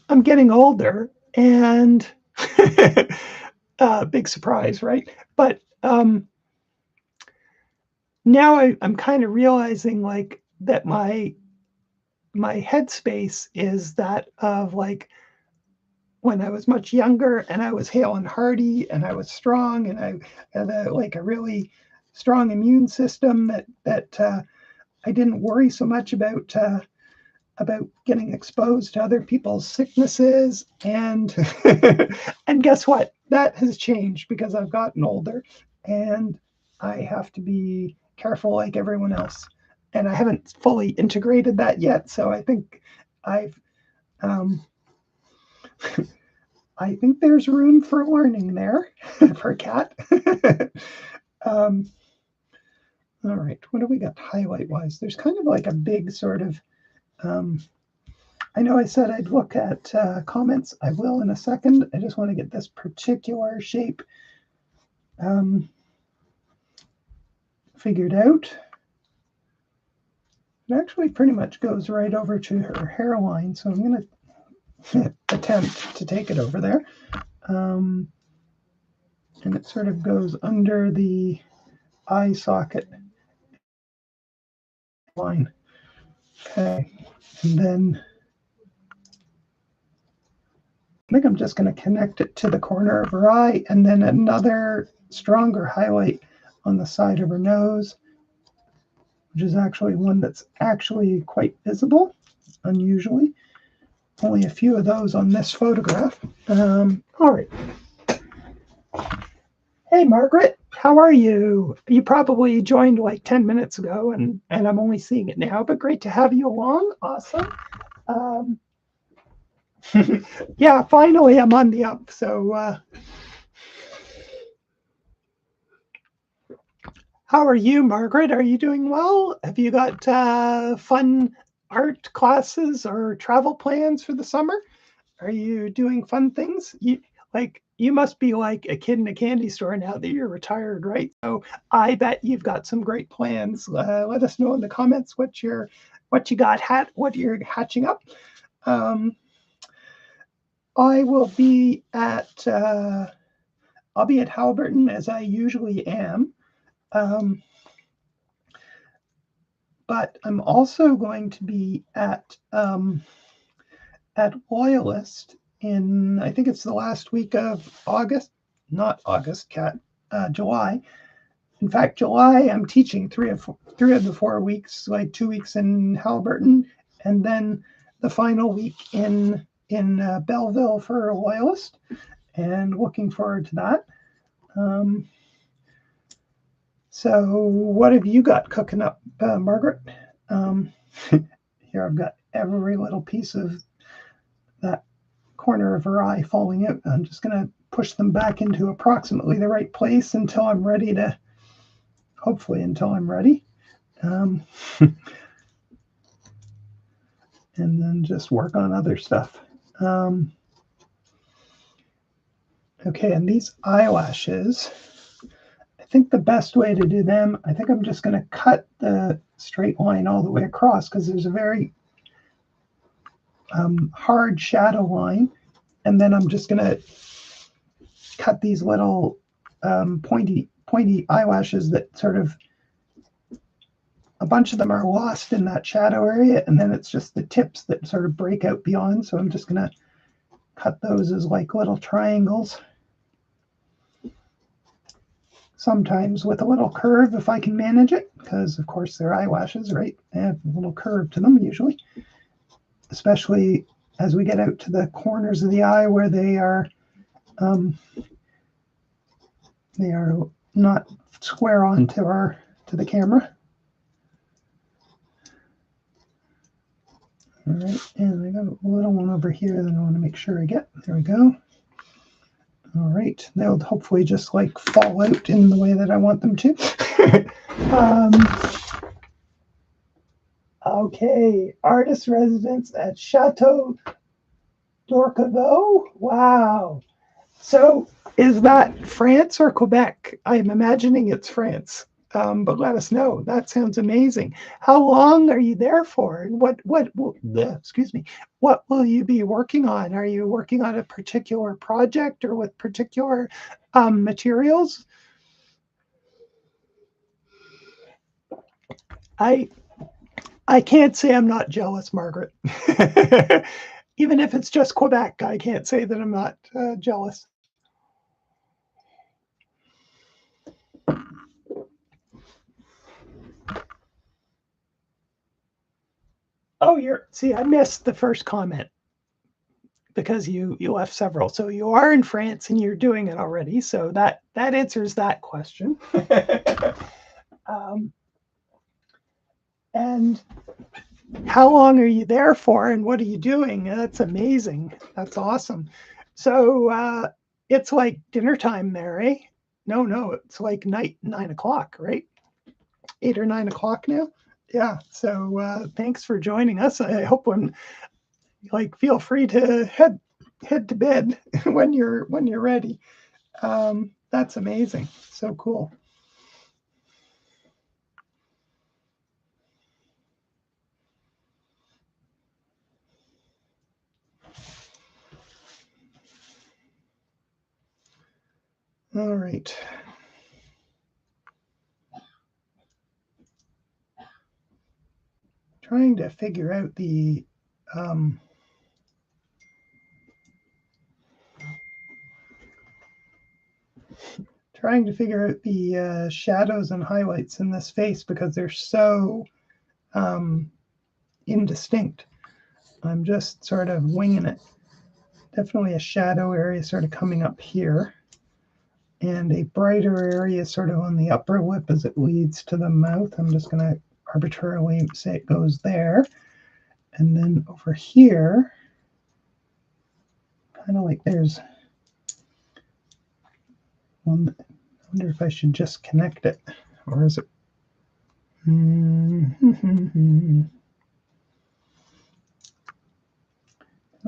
I'm getting older, and big surprise, right? But now I'm kind of realizing like that my headspace is that of like when I was much younger, and I was hale and hearty, and I was strong, and I had a really strong immune system that I didn't worry so much about getting exposed to other people's sicknesses. And and guess what? That has changed because I've gotten older, and I have to be careful like everyone else. And I haven't fully integrated that yet. So I think I've I think there's room for learning there for Kat. All right, what do we got highlight wise? There's kind of like a big sort of, I know I said I'd look at comments. I will in a second. I just want to get this particular shape figured out. It actually pretty much goes right over to her hairline, so I'm going to attempt to take it over there. And it sort of goes under the eye socket line. Okay, and then I think I'm just going to connect it to the corner of her eye, and then another stronger highlight on the side of her nose, which is actually one that's actually quite visible, unusually. Only a few of those on this photograph. All right. Hey, Margaret, how are you? You probably joined like 10 minutes ago, and I'm only seeing it now, but great to have you along. Awesome. Yeah, finally I'm on the up. So how are you, Margaret? Are you doing well? Have you got fun art classes or travel plans for the summer? Are you doing fun things? You must be like a kid in a candy store now that you're retired, right? So I bet you've got some great plans. Let us know in the comments what you got what you're hatching up. I will be at I'll be at Haliburton as I usually am. But I'm also going to be at Loyalist in, I think it's the last week of August, not August, Kat, July. In fact, July, I'm teaching three of the 4 weeks, like 2 weeks in Haliburton, and then the final week in Belleville for Loyalist, and looking forward to that. So what have you got cooking up, Margaret? Here I've got every little piece of that corner of her eye falling out. I'm just going to push them back into approximately the right place until I'm ready to, hopefully until I'm ready. And then just work on other stuff. Okay, and these eyelashes, I think the best way to do them, I think I'm just going to cut the straight line all the way across because there's a very hard shadow line. And then I'm just going to cut these little pointy eyelashes that sort of, a bunch of them are lost in that shadow area, and then it's just the tips that sort of break out beyond. So I'm just going to cut those as like little triangles. Sometimes with a little curve if I can manage it, because of course they're eyelashes, right? They have a little curve to them usually, especially as we get out to the corners of the eye where they are not square on to the camera. All right, and I got a little one over here that I want to make sure I get. There we go. All right, they'll hopefully just like fall out in the way that I want them to. Okay, artist residence at Chateau d'Orcevaux. Wow. So is that France or Quebec? I'm imagining it's France. But let us know. That sounds amazing. How long are you there for? And what will you be working on? Are you working on a particular project or with particular materials? I can't say I'm not jealous, Margaret. Even if it's just Quebec, I can't say that I'm not jealous. Oh, I missed the first comment because you left several. So you are in France and you're doing it already. So that answers that question. And how long are you there for and what are you doing? That's amazing. That's awesome. So it's like dinner time there, eh? No, it's like 9 o'clock, right? 8 or 9 o'clock now. Yeah. So thanks for joining us. I hope feel free to head to bed when you're ready. That's amazing. So cool. All right. Trying to figure out the shadows and highlights in this face because they're so indistinct. I'm just sort of winging it. Definitely a shadow area sort of coming up here, and a brighter area sort of on the upper lip as it leads to the mouth. I'm just going to arbitrarily say it goes there. And then over here, kind of like there's one. I wonder if I should just connect it, or is it?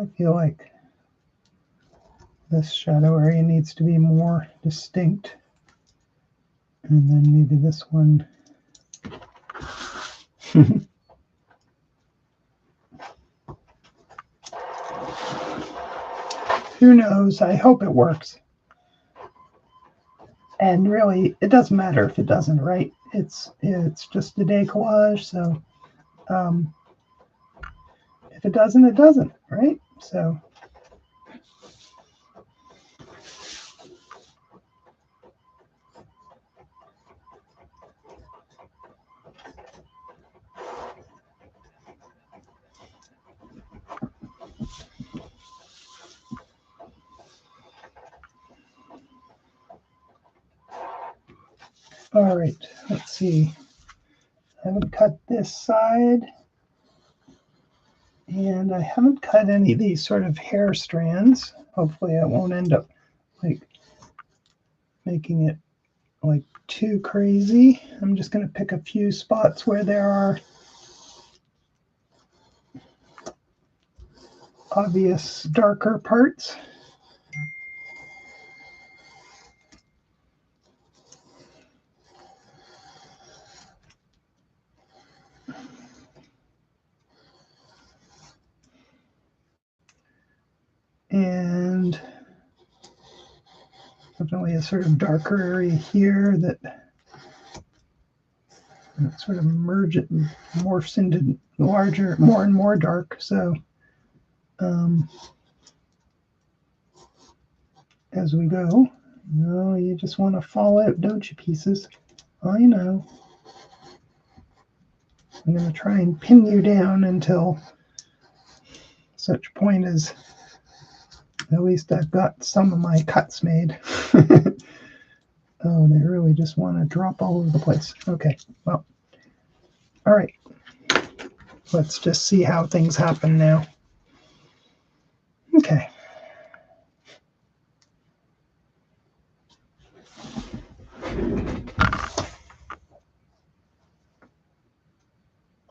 I feel like this shadow area needs to be more distinct. And then maybe this one. Who knows? I hope it works. And really, it doesn't matter if it doesn't, right? It's just a day collage, so if it doesn't, it doesn't, right? So all right, let's see. I haven't cut this side. And I haven't cut any of these sort of hair strands. Hopefully I won't end up like making it like too crazy. I'm just going to pick a few spots where there are obvious darker parts. And definitely a sort of darker area here that sort of morphs into larger, more and more dark. So as we go, no, you just want to fall out, don't you, pieces? I know. I'm going to try and pin you down until such point as at least I've got some of my cuts made. Oh, they really just want to drop all over the place. Okay, well, all right. Let's just see how things happen now. Okay.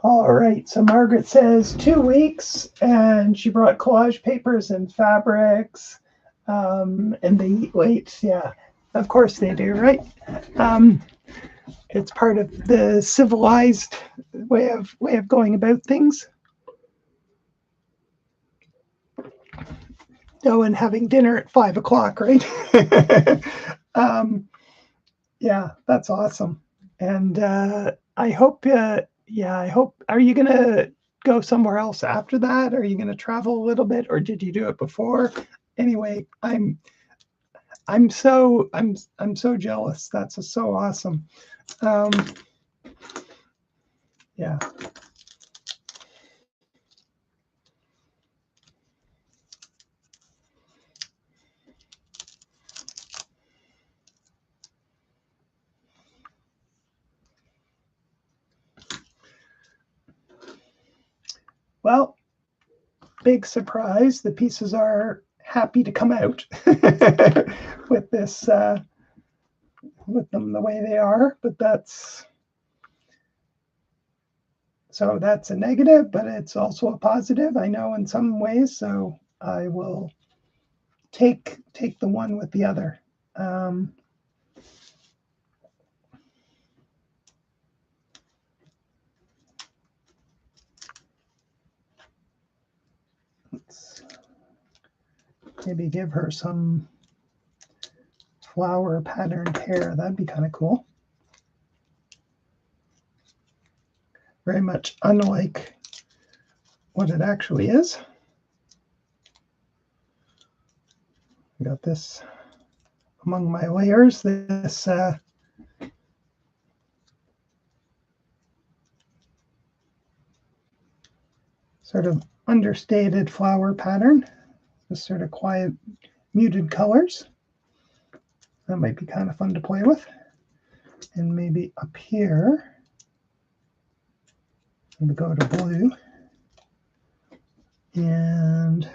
All right, so Margaret says 2 weeks, and she brought collage papers and fabrics, and they eat late. Yeah, of course they do, right? It's part of the civilized way of going about things. Oh, and having dinner at 5 o'clock, right? Yeah, that's awesome. And I hope, yeah, I hope. Are you gonna go somewhere else after that? Are you gonna travel a little bit, or did you do it before? Anyway, I'm so jealous. That's so awesome. Yeah. Well, big surprise. The pieces are happy to come out with this, with them the way they are, but that's a negative, but it's also a positive, I know, in some ways. So I will take the one with the other. Let's maybe give her some flower patterned hair. That'd be kind of cool. Very much unlike what it actually is. I got this among my layers, this sort of understated flower pattern, this sort of quiet, muted colors. That might be kind of fun to play with. And maybe up here, I'm going to go to blue. And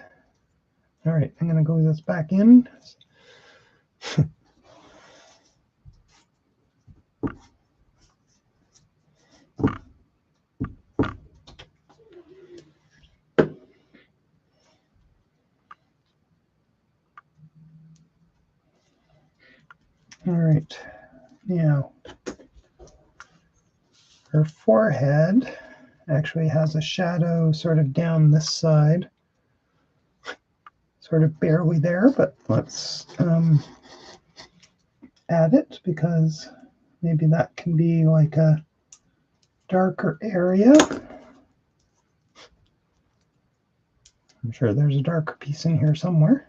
all right, I'm going to glue this back in. All right, now her forehead actually has a shadow sort of down this side, sort of barely there, but let's add it because maybe that can be like a darker area. I'm sure there's a darker piece in here somewhere.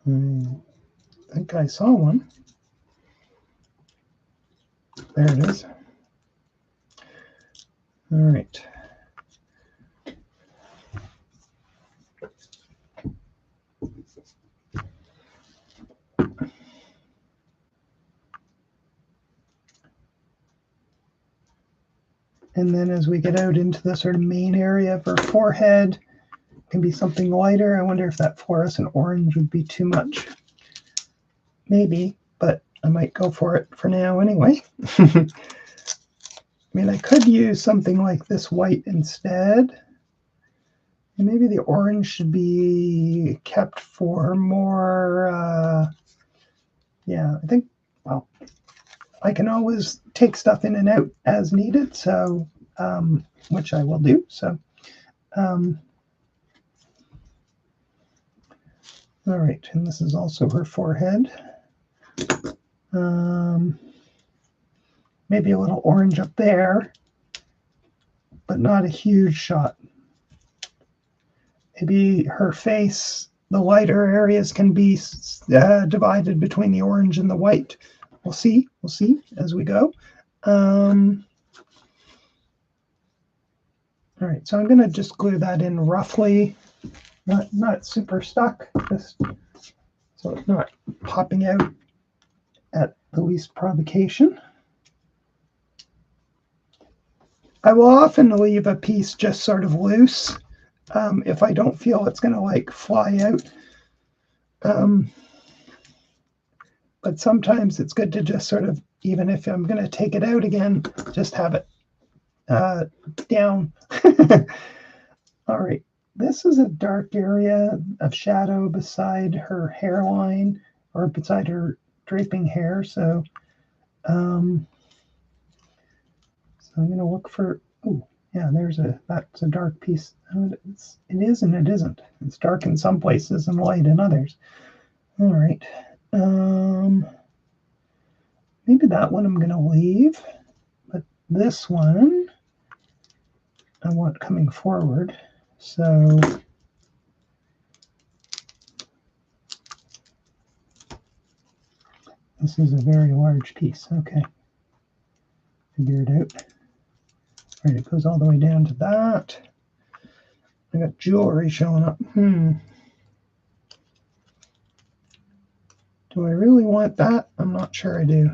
I think I saw one. There it is. All right. And then as we get out into the sort of main area of her forehead, it can be something lighter. I wonder if that fluorescent orange would be too much. Maybe, but I might go for it for now anyway. I mean, I could use something like this white instead. And maybe the orange should be kept for more, yeah, I think, well, I can always take stuff in and out as needed, so, which I will do, so. All right, and this is also her forehead. Maybe a little orange up there, but not a huge shot. Maybe her face, the lighter areas can be divided between the orange and the white. We'll see as we go. All right, so I'm going to just glue that in roughly, not super stuck, just so it's not popping out at the least provocation. I will often leave a piece just sort of loose if I don't feel it's going to like fly out. But sometimes it's good to just sort of, even if I'm going to take it out again, just have it down. All right, this is a dark area of shadow beside her hairline or beside her draping hair. So, I'm going to look for, oh, yeah, that's a dark piece. It is and it isn't. It's dark in some places and light in others. All right. Maybe that one I'm going to leave, but this one I want coming forward. So this is a very large piece. Okay. Figure it out. All right, it goes all the way down to that. I got jewelry showing up. Do I really want that? I'm not sure I do.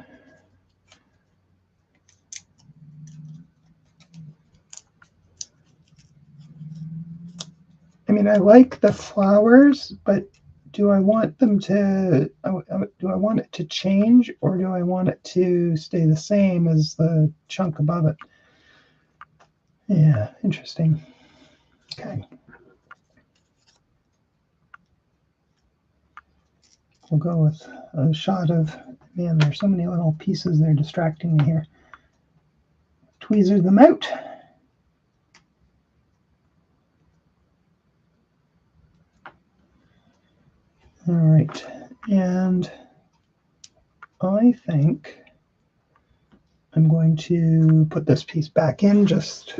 I mean, I like the flowers, but do I want them to, do I want it to change, or do I want it to stay the same as the chunk above it? Yeah, interesting. Okay. We'll go with a shot of, man, there's so many little pieces that are distracting me here. Tweezer them out. All right, and I think I'm going to put this piece back in just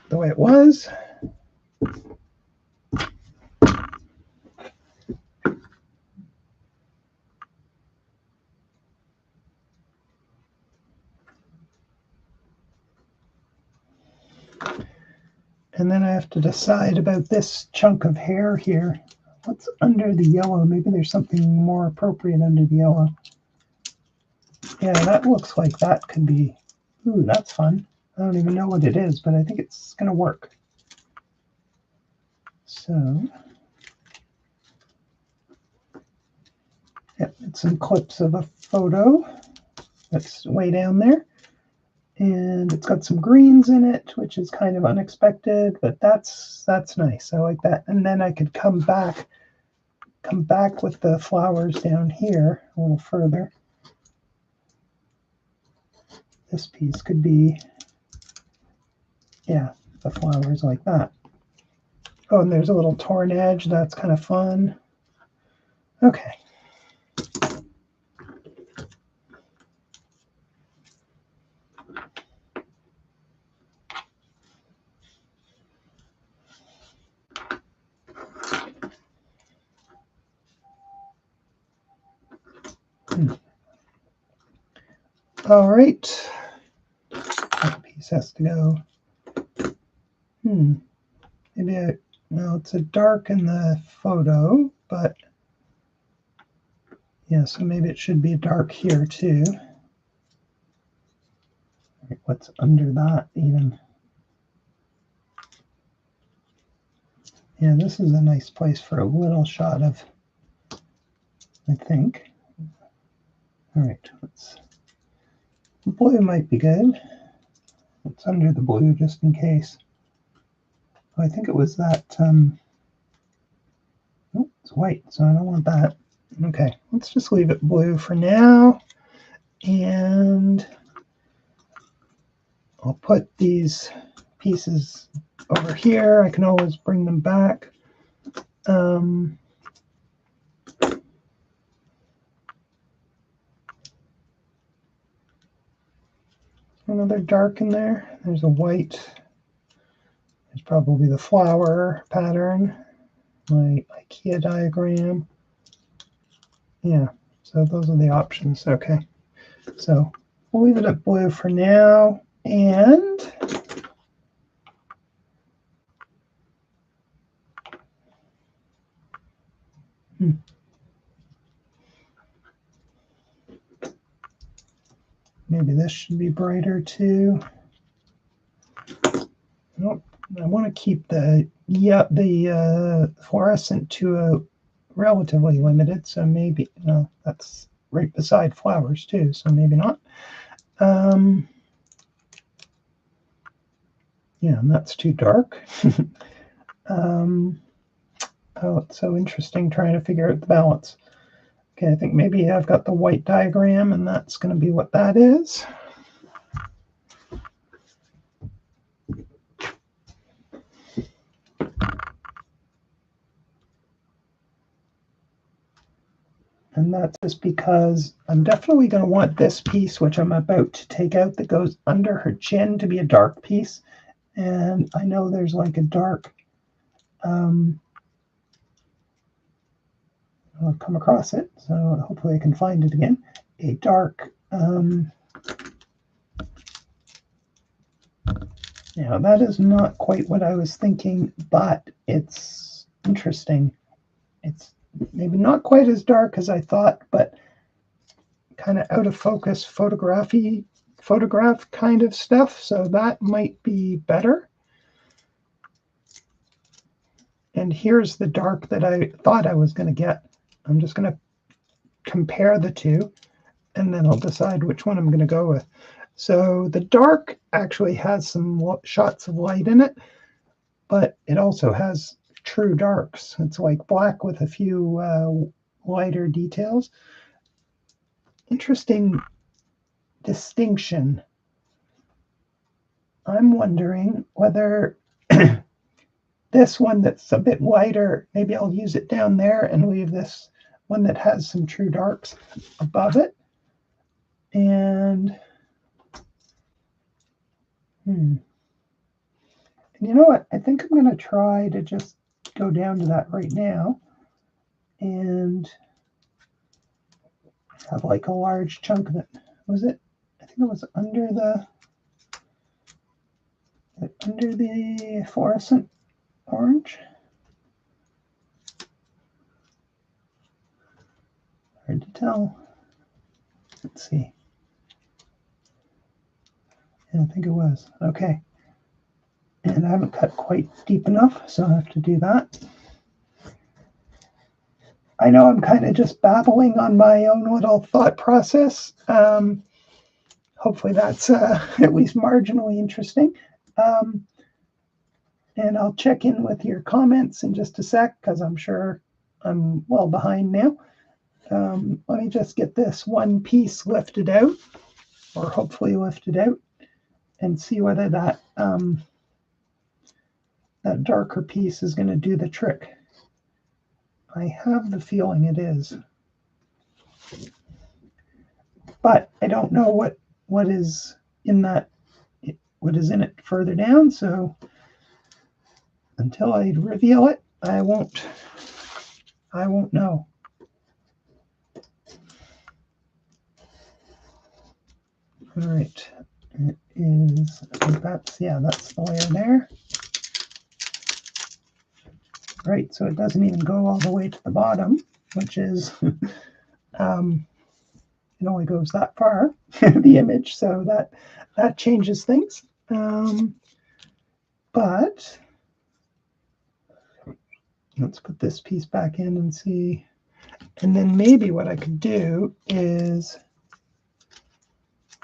the way it was. And then I have to decide about this chunk of hair here. What's under the yellow? Maybe there's something more appropriate under the yellow. Yeah, that looks like that could be, ooh, that's fun. I don't even know what it is, but I think it's going to work. So, yep, it's some clips of a photo that's way down there. And it's got some greens in it, which is kind of unexpected, but that's nice. I like that. And then I could come back with the flowers down here a little further. This piece could be, yeah, the flowers like that. Oh, and there's a little torn edge. That's kind of fun. Okay. All right. That piece has to go. Maybe well, it's a dark in the photo, but yeah, so maybe it should be dark here too. There What's under that even? Yeah, this is a nice place for a little shot of, I think. All right, blue might be good. It's under the blue just in case. I think it was that, oh, it's white, so I don't want that. Okay, let's just leave it blue for now. And I'll put these pieces over here. I can always bring them back. Another dark in there. There's a white. There's probably the flower pattern, my IKEA diagram. Yeah, so those are the options. Okay, so we'll leave it at blue for now. And maybe this should be brighter too. Nope. I want to keep the fluorescent to a relatively limited, so maybe, no, that's right beside flowers too, so maybe not. Yeah, and that's too dark. Oh, it's so interesting trying to figure out the balance. Okay, I think maybe I've got the white diagram, and that's going to be what that is. And that's just because I'm definitely going to want this piece, which I'm about to take out, that goes under her chin, to be a dark piece. And I know there's like a dark, I'll come across it, so hopefully I can find it again. A dark, yeah, that is not quite what I was thinking, but it's interesting. It's maybe not quite as dark as I thought, but kind of out of focus photograph kind of stuff, so that might be better. And here's the dark that I thought I was going to get. I'm just going to compare the two, and then I'll decide which one I'm going to go with. So the dark actually has some shots of light in it, but it also has true darks. It's like black with a few lighter details. Interesting distinction. I'm wondering whether this one that's a bit lighter, maybe I'll use it down there and leave this one that has some true darks above it. And and you know what? I think I'm going to try to just go down to that right now and have like a large chunk of it. Was it? I think it was under the fluorescent orange. Hard to tell. Let's see. Yeah, I think it was. Okay. And I haven't cut quite deep enough, so I have to do that. I know I'm kind of just babbling on my own little thought process. Hopefully that's at least marginally interesting. And I'll check in with your comments in just a sec, because I'm sure I'm well behind now. Let me just get this one piece lifted out, or hopefully lifted out, and see whether that that darker piece is going to do the trick. I have the feeling it is, but I don't know what is in that, what is in it further down. So until I reveal it, I won't know. All right, it is, I think that's the layer there. Right, so it doesn't even go all the way to the bottom, which is it only goes that far, the image, so that changes things. But let's put this piece back in and see. And then maybe what I could do is,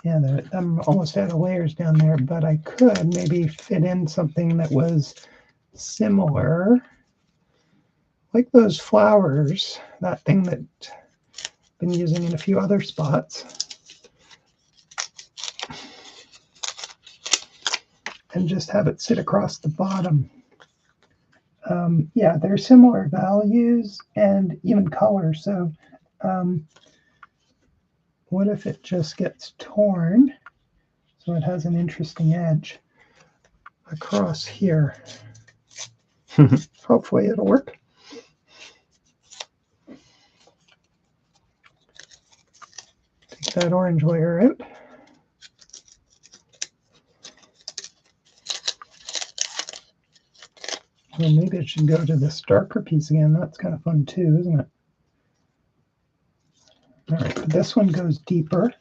yeah, I'm almost out of layers down there, but I could maybe fit in something that was similar, like those flowers, that thing that I've been using in a few other spots, and just have it sit across the bottom. Yeah, they're similar values and even color. So what if it just gets torn so it has an interesting edge across here? Hopefully it'll work. Take that orange layer out. Well, maybe it should go to this darker piece again. That's kind of fun too, isn't it? All right, but this one goes deeper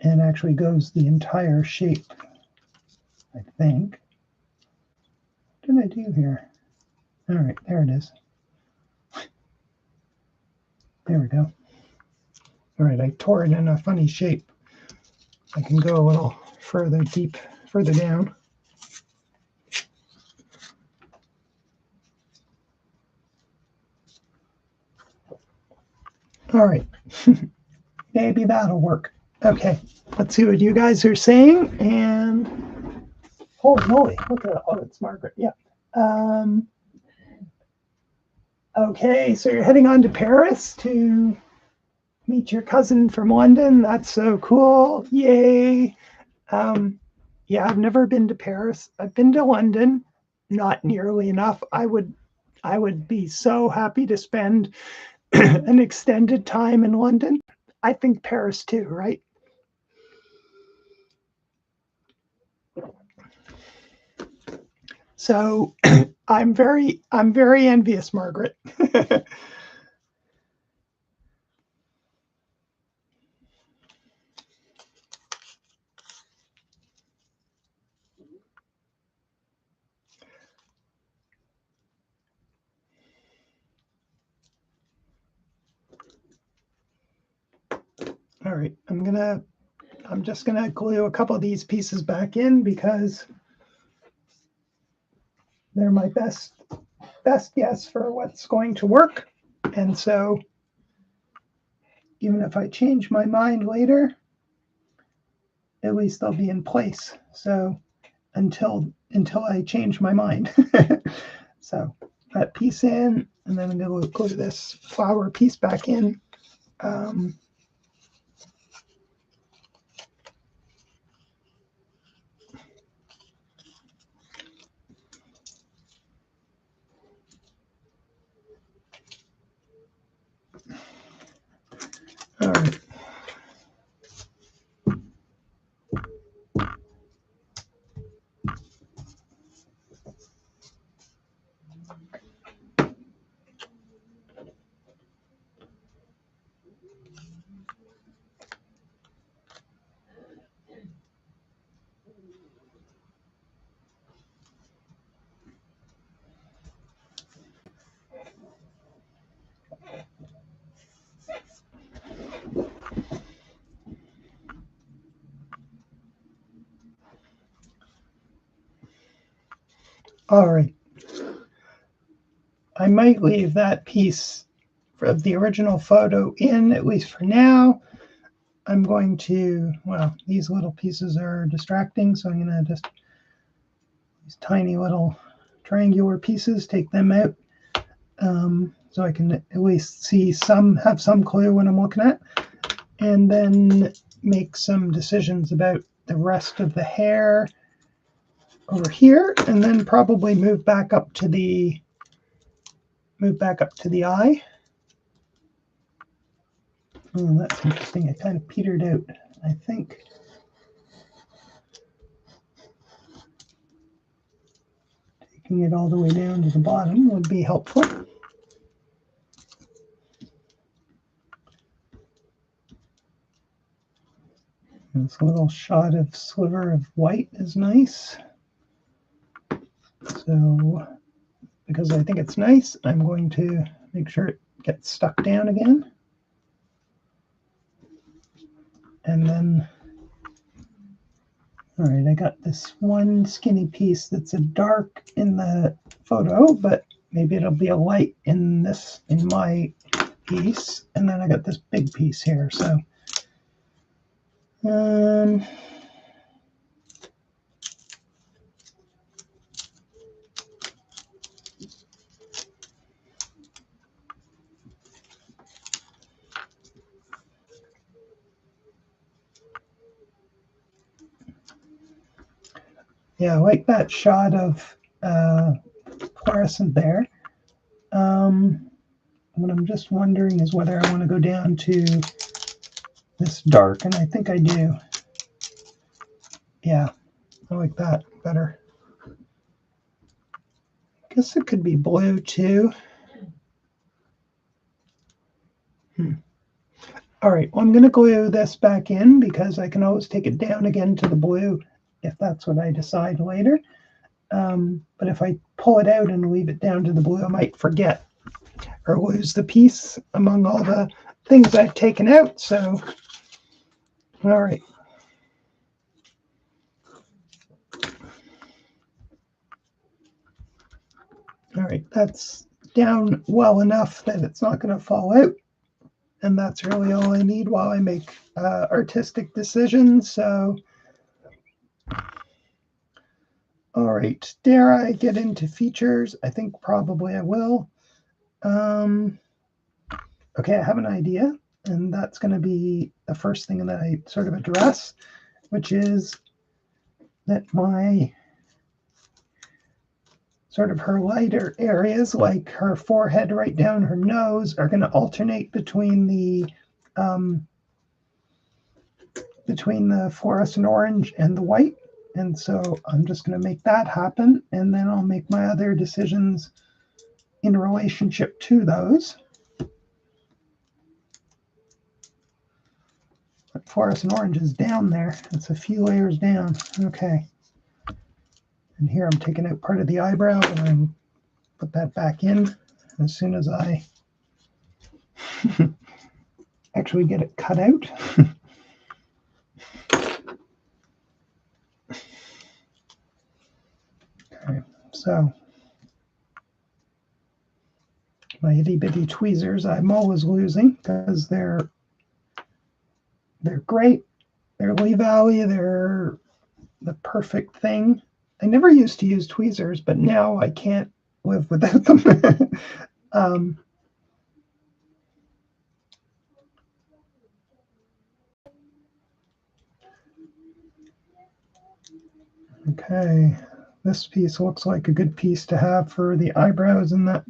and actually goes the entire shape, I think. What did I do here? All right, there it is. There we go. All right, I tore it in a funny shape. I can go a little further down. All right, maybe that'll work. Okay, let's see what you guys are saying. And holy moly, look at that. Oh, it's Margaret. Yeah. Okay, so you're heading on to Paris to meet your cousin from London. That's so cool. Yay. Yeah, I've never been to Paris. I've been to London, not nearly enough. I would be so happy to spend an extended time in London. I think Paris too, right? So I'm very envious, Margaret. All right, I'm just gonna glue a couple of these pieces back in because they're my best guess for what's going to work. And so even if I change my mind later, at least they'll be in place. So until I change my mind. So that piece in, and then I'm going to glue this flower piece back in. All right. All right. I might leave that piece of the original photo in, at least for now. I'm going to, well, these little pieces are distracting, so I'm going to just, these tiny little triangular pieces, take them out, so I can at least have some clue what I'm looking at, and then make some decisions about the rest of the hair over here, and then probably move back up to the eye. Oh, that's interesting. It kind of petered out, I think. Taking it all the way down to the bottom would be helpful. This little shot of sliver of white is nice. So, because I think it's nice, I'm going to make sure it gets stuck down again. And then, all right, I got this one skinny piece that's a dark in the photo, but maybe it'll be a light in my piece. And then I got this big piece here. So, yeah, I like that shot of fluorescent there. What I'm just wondering is whether I want to go down to this dark, and I think I do. Yeah, I like that better. I guess it could be blue too. All right, well, I'm going to glue this back in because I can always take it down again to the blue if that's what I decide later. But if I pull it out and leave it down to the blue, I might forget or lose the piece among all the things I've taken out. So, all right. All right, that's down well enough that it's not going to fall out. And that's really all I need while I make artistic decisions. So, all right, dare I get into features? I think probably I will. Okay, I have an idea, and that's going to be the first thing that I sort of address, which is that my sort of her lighter areas, like her forehead right down her nose, are going to alternate between the fluorescent orange and the white. And so I'm just going to make that happen, and then I'll make my other decisions in relationship to those. But fluorescent orange is down there. It's a few layers down. Okay. And here I'm taking out part of the eyebrow and I'm put that back in as soon as I actually get it cut out. Okay, so my itty bitty tweezers I'm always losing because they're great. They're Lee Valley. They're the perfect thing. I never used to use tweezers, but now I can't live without them. Okay, this piece looks like a good piece to have for the eyebrows in that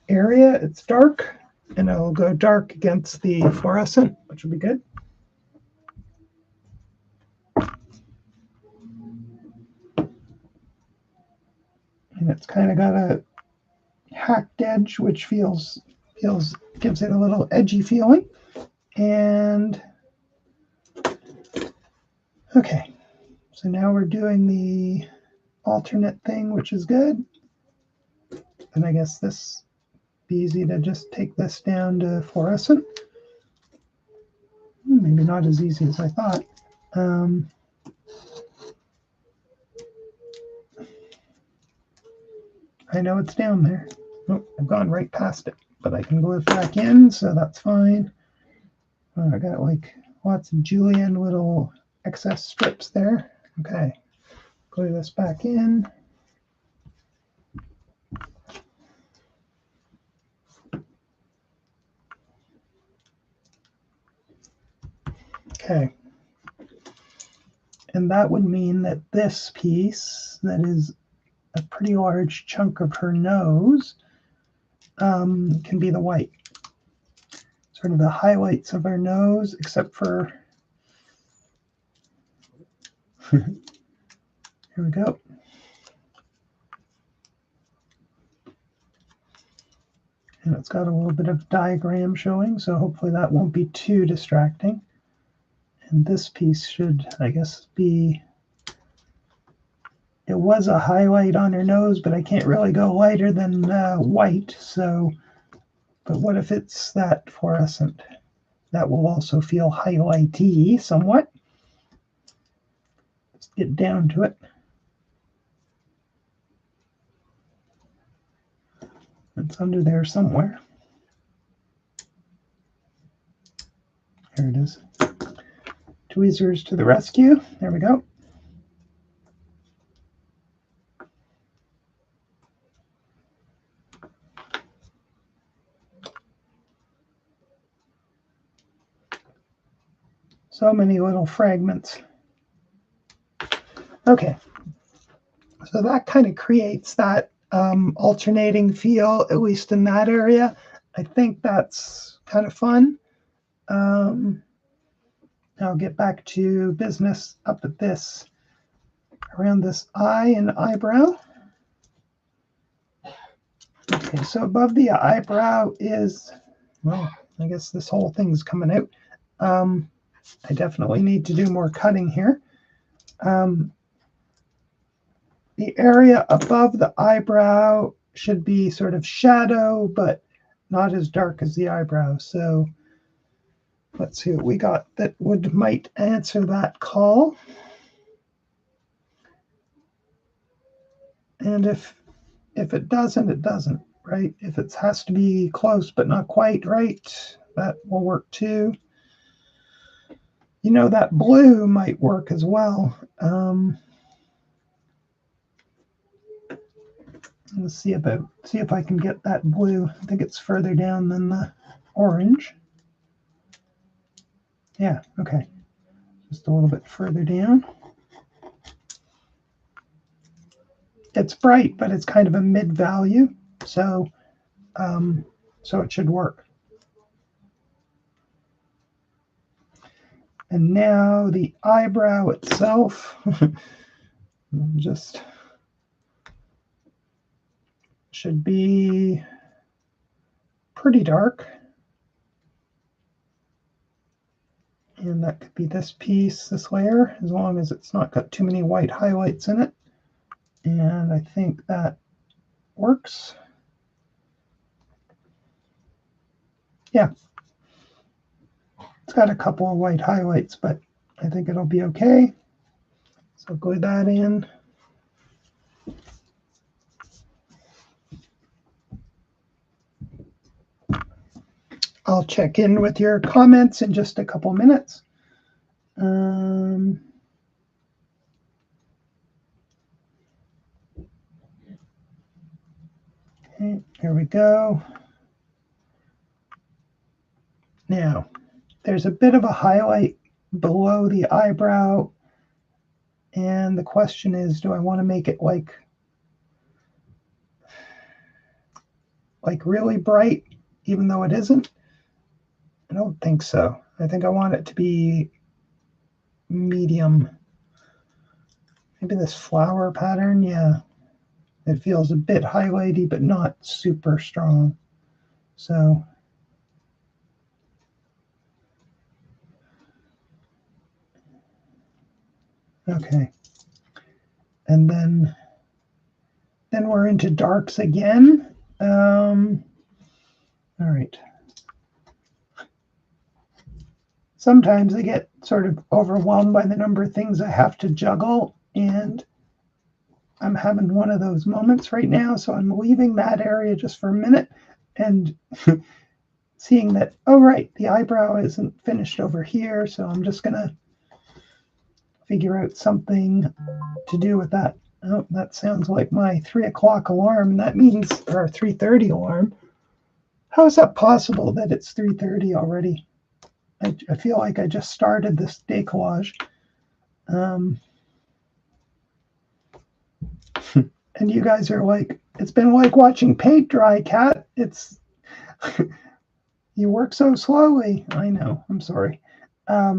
area. It's dark, and it'll go dark against the fluorescent, which will be good. And it's kind of got a hacked edge, which gives it a little edgy feeling. And okay, so now we're doing the alternate thing, which is good. And I guess this be easy to just take this down to fluorescent. Maybe not as easy as I thought. I know it's down there. Oh, I've gone right past it, but I can glue it back in, so that's fine. Oh, I got like lots of julienne little excess strips there. Okay, glue this back in. Okay, and that would mean that this piece, that is a pretty large chunk of her nose, can be the white. Sort of the highlights of her nose, except for, here we go. And it's got a little bit of diagram showing, so hopefully that won't be too distracting. And this piece should, I guess, be, it was a highlight on her nose, but I can't really go lighter than white. So, but what if it's that fluorescent? That will also feel highlighty somewhat. Let's get down to it. It's under there somewhere. There it is. Tweezers to the rescue. There we go. So many little fragments. Okay. So that kind of creates that alternating feel, at least in that area. I think that's kind of fun. I'll get back to business up at this, around this eye and eyebrow. Okay, so above the eyebrow is, well, I guess this whole thing's coming out. I definitely need to do more cutting here. The area above the eyebrow should be sort of shadow, but not as dark as the eyebrow. So let's see what we got that might answer that call. And if it doesn't, it doesn't, right? If it has to be close but not quite right, that will work too. You know, that blue might work as well. Let's see if I can get that blue. I think it's further down than the orange. Yeah, okay. Just a little bit further down. It's bright, but it's kind of a mid-value, so it should work. And now the eyebrow itself, just should be pretty dark. And that could be this piece, this layer, as long as it's not got too many white highlights in it. And I think that works. Yeah. It's got a couple of white highlights, but I think it'll be okay. So glue that in. I'll check in with your comments in just a couple minutes. Okay, there we go. Now, there's a bit of a highlight below the eyebrow, and the question is, do I want to make it like really bright, even though it isn't? I don't think so. I think I want it to be medium. Maybe this flower pattern, yeah. It feels a bit highlighty, but not super strong. So, okay. And then we're into darks again. All right. Sometimes I get sort of overwhelmed by the number of things I have to juggle, and I'm having one of those moments right now, so I'm leaving that area just for a minute and seeing that, oh, right, the eyebrow isn't finished over here, so I'm just going to figure out something to do with that. Oh, that sounds like my 3 o'clock alarm. That means, or 3:30 alarm. How is that possible that it's 3:30 already? I feel like I just started this day collage. And you guys are like, it's been like watching paint dry, Kat. It's you work so slowly. I know. I'm sorry. I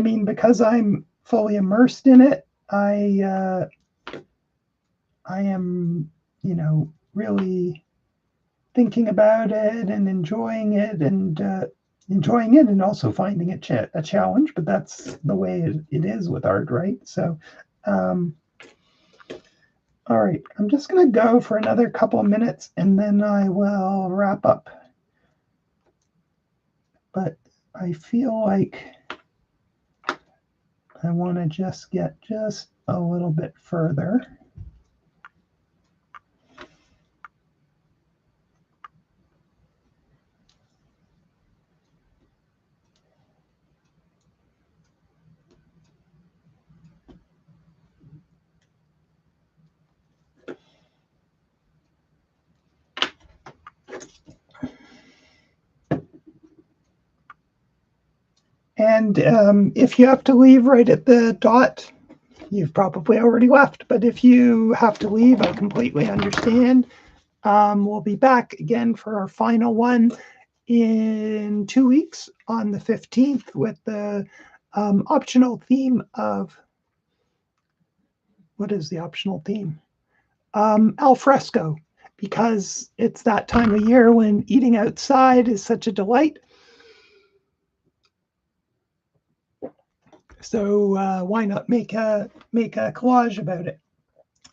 mean, because I'm fully immersed in it, I am, really thinking about it and enjoying it, and enjoying it and also finding it a challenge, but that's the way it is with art, right? So, all right, I'm just going to go for another couple of minutes and then I will wrap up. But I feel like I want to just get just a little bit further. And if you have to leave right at the dot, you've probably already left. But if you have to leave, I completely understand. We'll be back again for our final one in 2 weeks on the 15th with the optional theme of, what is the optional theme? Al fresco, because it's that time of year when eating outside is such a delight. So why not make a collage about it,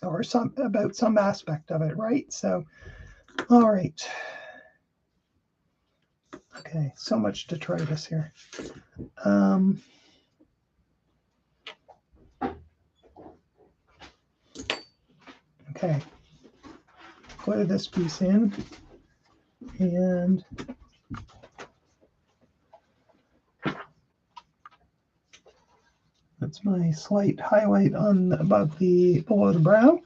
or about some aspect of it, right? So, all right. Okay, so much detritus here. Okay, glue this piece in, and that's my slight highlight on below the brow,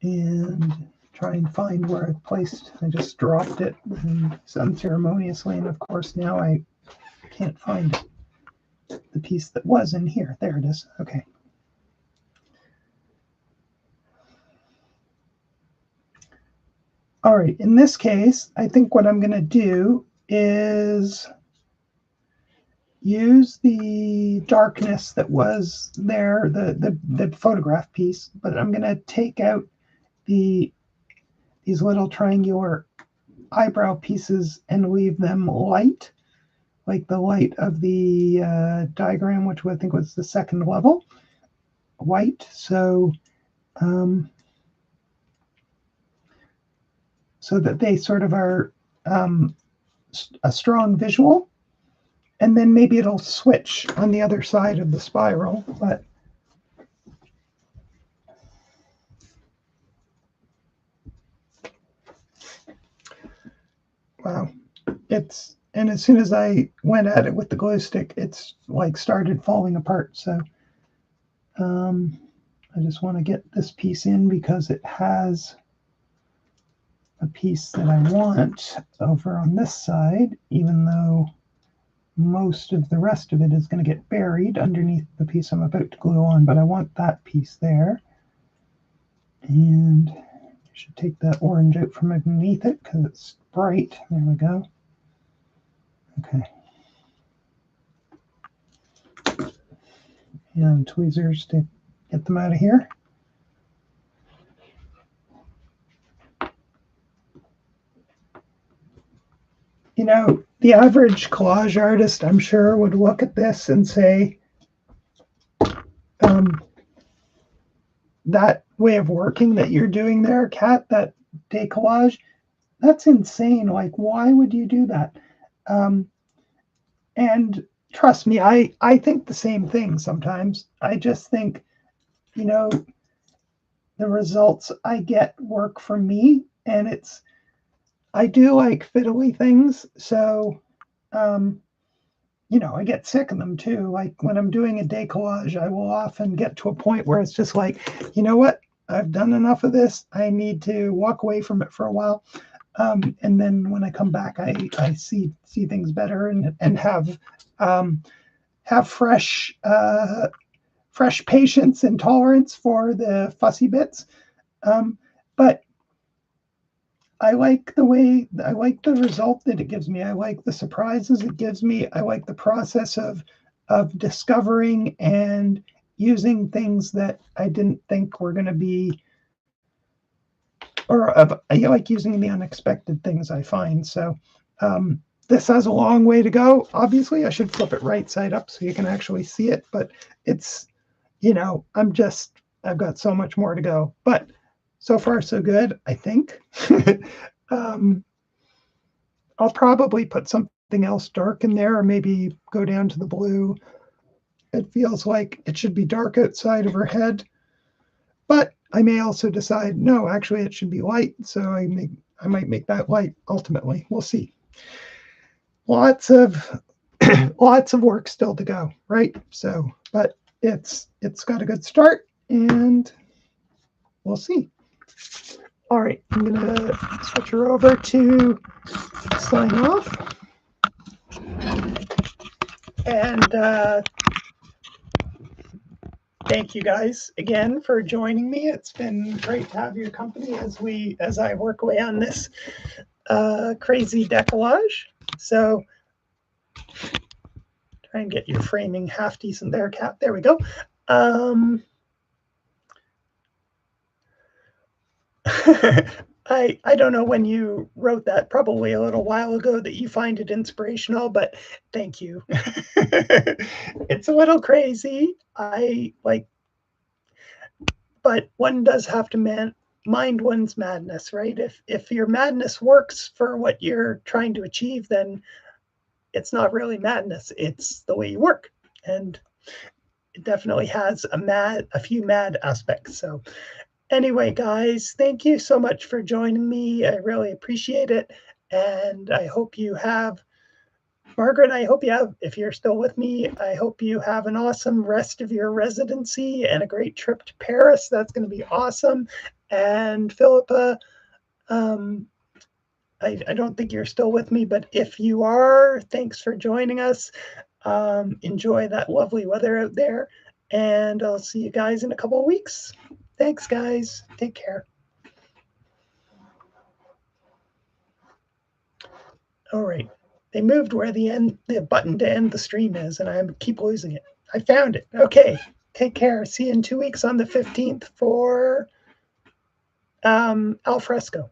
and try and find where I placed. I just dropped it unceremoniously, and of course now I can't find the piece that was in here. There it is. Okay. All right, in this case, I think what I'm going to do is use the darkness that was there, the photograph piece, but I'm going to take out these little triangular eyebrow pieces and leave them light, like the light of the diagram, which I think was the second level, white. So that they sort of are a strong visual, and then maybe it'll switch on the other side of the spiral. But wow, and as soon as I went at it with the glue stick, it's like started falling apart. So I just want to get this piece in because it has a piece that I want over on this side, even though most of the rest of it is going to get buried underneath the piece I'm about to glue on, but I want that piece there. And I should take that orange out from underneath it because it's bright. There we go. Okay. And tweezers to get them out of here. You know, the average collage artist, I'm sure, would look at this and say, that way of working that you're doing there, Kat, that decollage, that's insane. Like, why would you do that? And trust me, I think the same thing sometimes. I just think, you know, the results I get work for me, and I do like fiddly things, so you know, I get sick of them too. Like when I'm doing a decollage, I will often get to a point where it's just like, you know what? I've done enough of this. I need to walk away from it for a while. And then when I come back, I see things better and have fresh patience and tolerance for the fussy bits. But I like the result that it gives me. I like the surprises it gives me. I like the process of discovering and using things that I didn't think were going to be, I like using the unexpected things I find. So this has a long way to go. Obviously, I should flip it right side up so you can actually see it, but it's, I've got so much more to go. But so far, so good, I think. um, I'll probably put something else dark in there, or maybe go down to the blue. It feels like it should be dark outside of her head, but I may also decide, no, actually, it should be light. So I might make that light ultimately. We'll see. Lots of lots of work still to go, right? So, but it's got a good start, and we'll see. All right, I'm gonna switch her over to sign off, and thank you guys again for joining me. It's been great to have your company as I work away on this crazy decollage. So try and get your framing half decent there, Kat. There we go. I don't know when you wrote that, probably a little while ago, that you find it inspirational, but thank you. It's a little crazy. But one does have to mind one's madness, right? If your madness works for what you're trying to achieve, then it's not really madness. It's the way you work. And it definitely has a few mad aspects. So anyway, guys, thank you so much for joining me. I really appreciate it. And I hope you have, Margaret, if you're still with me, I hope you have an awesome rest of your residency and a great trip to Paris. That's going to be awesome. And Philippa, I don't think you're still with me, but if you are, thanks for joining us. Enjoy that lovely weather out there. And I'll see you guys in a couple of weeks. Thanks, guys. Take care. All right. They moved where the button to end the stream is, and I keep losing it. I found it. Okay. Take care. See you in 2 weeks on the 15th for Alfresco.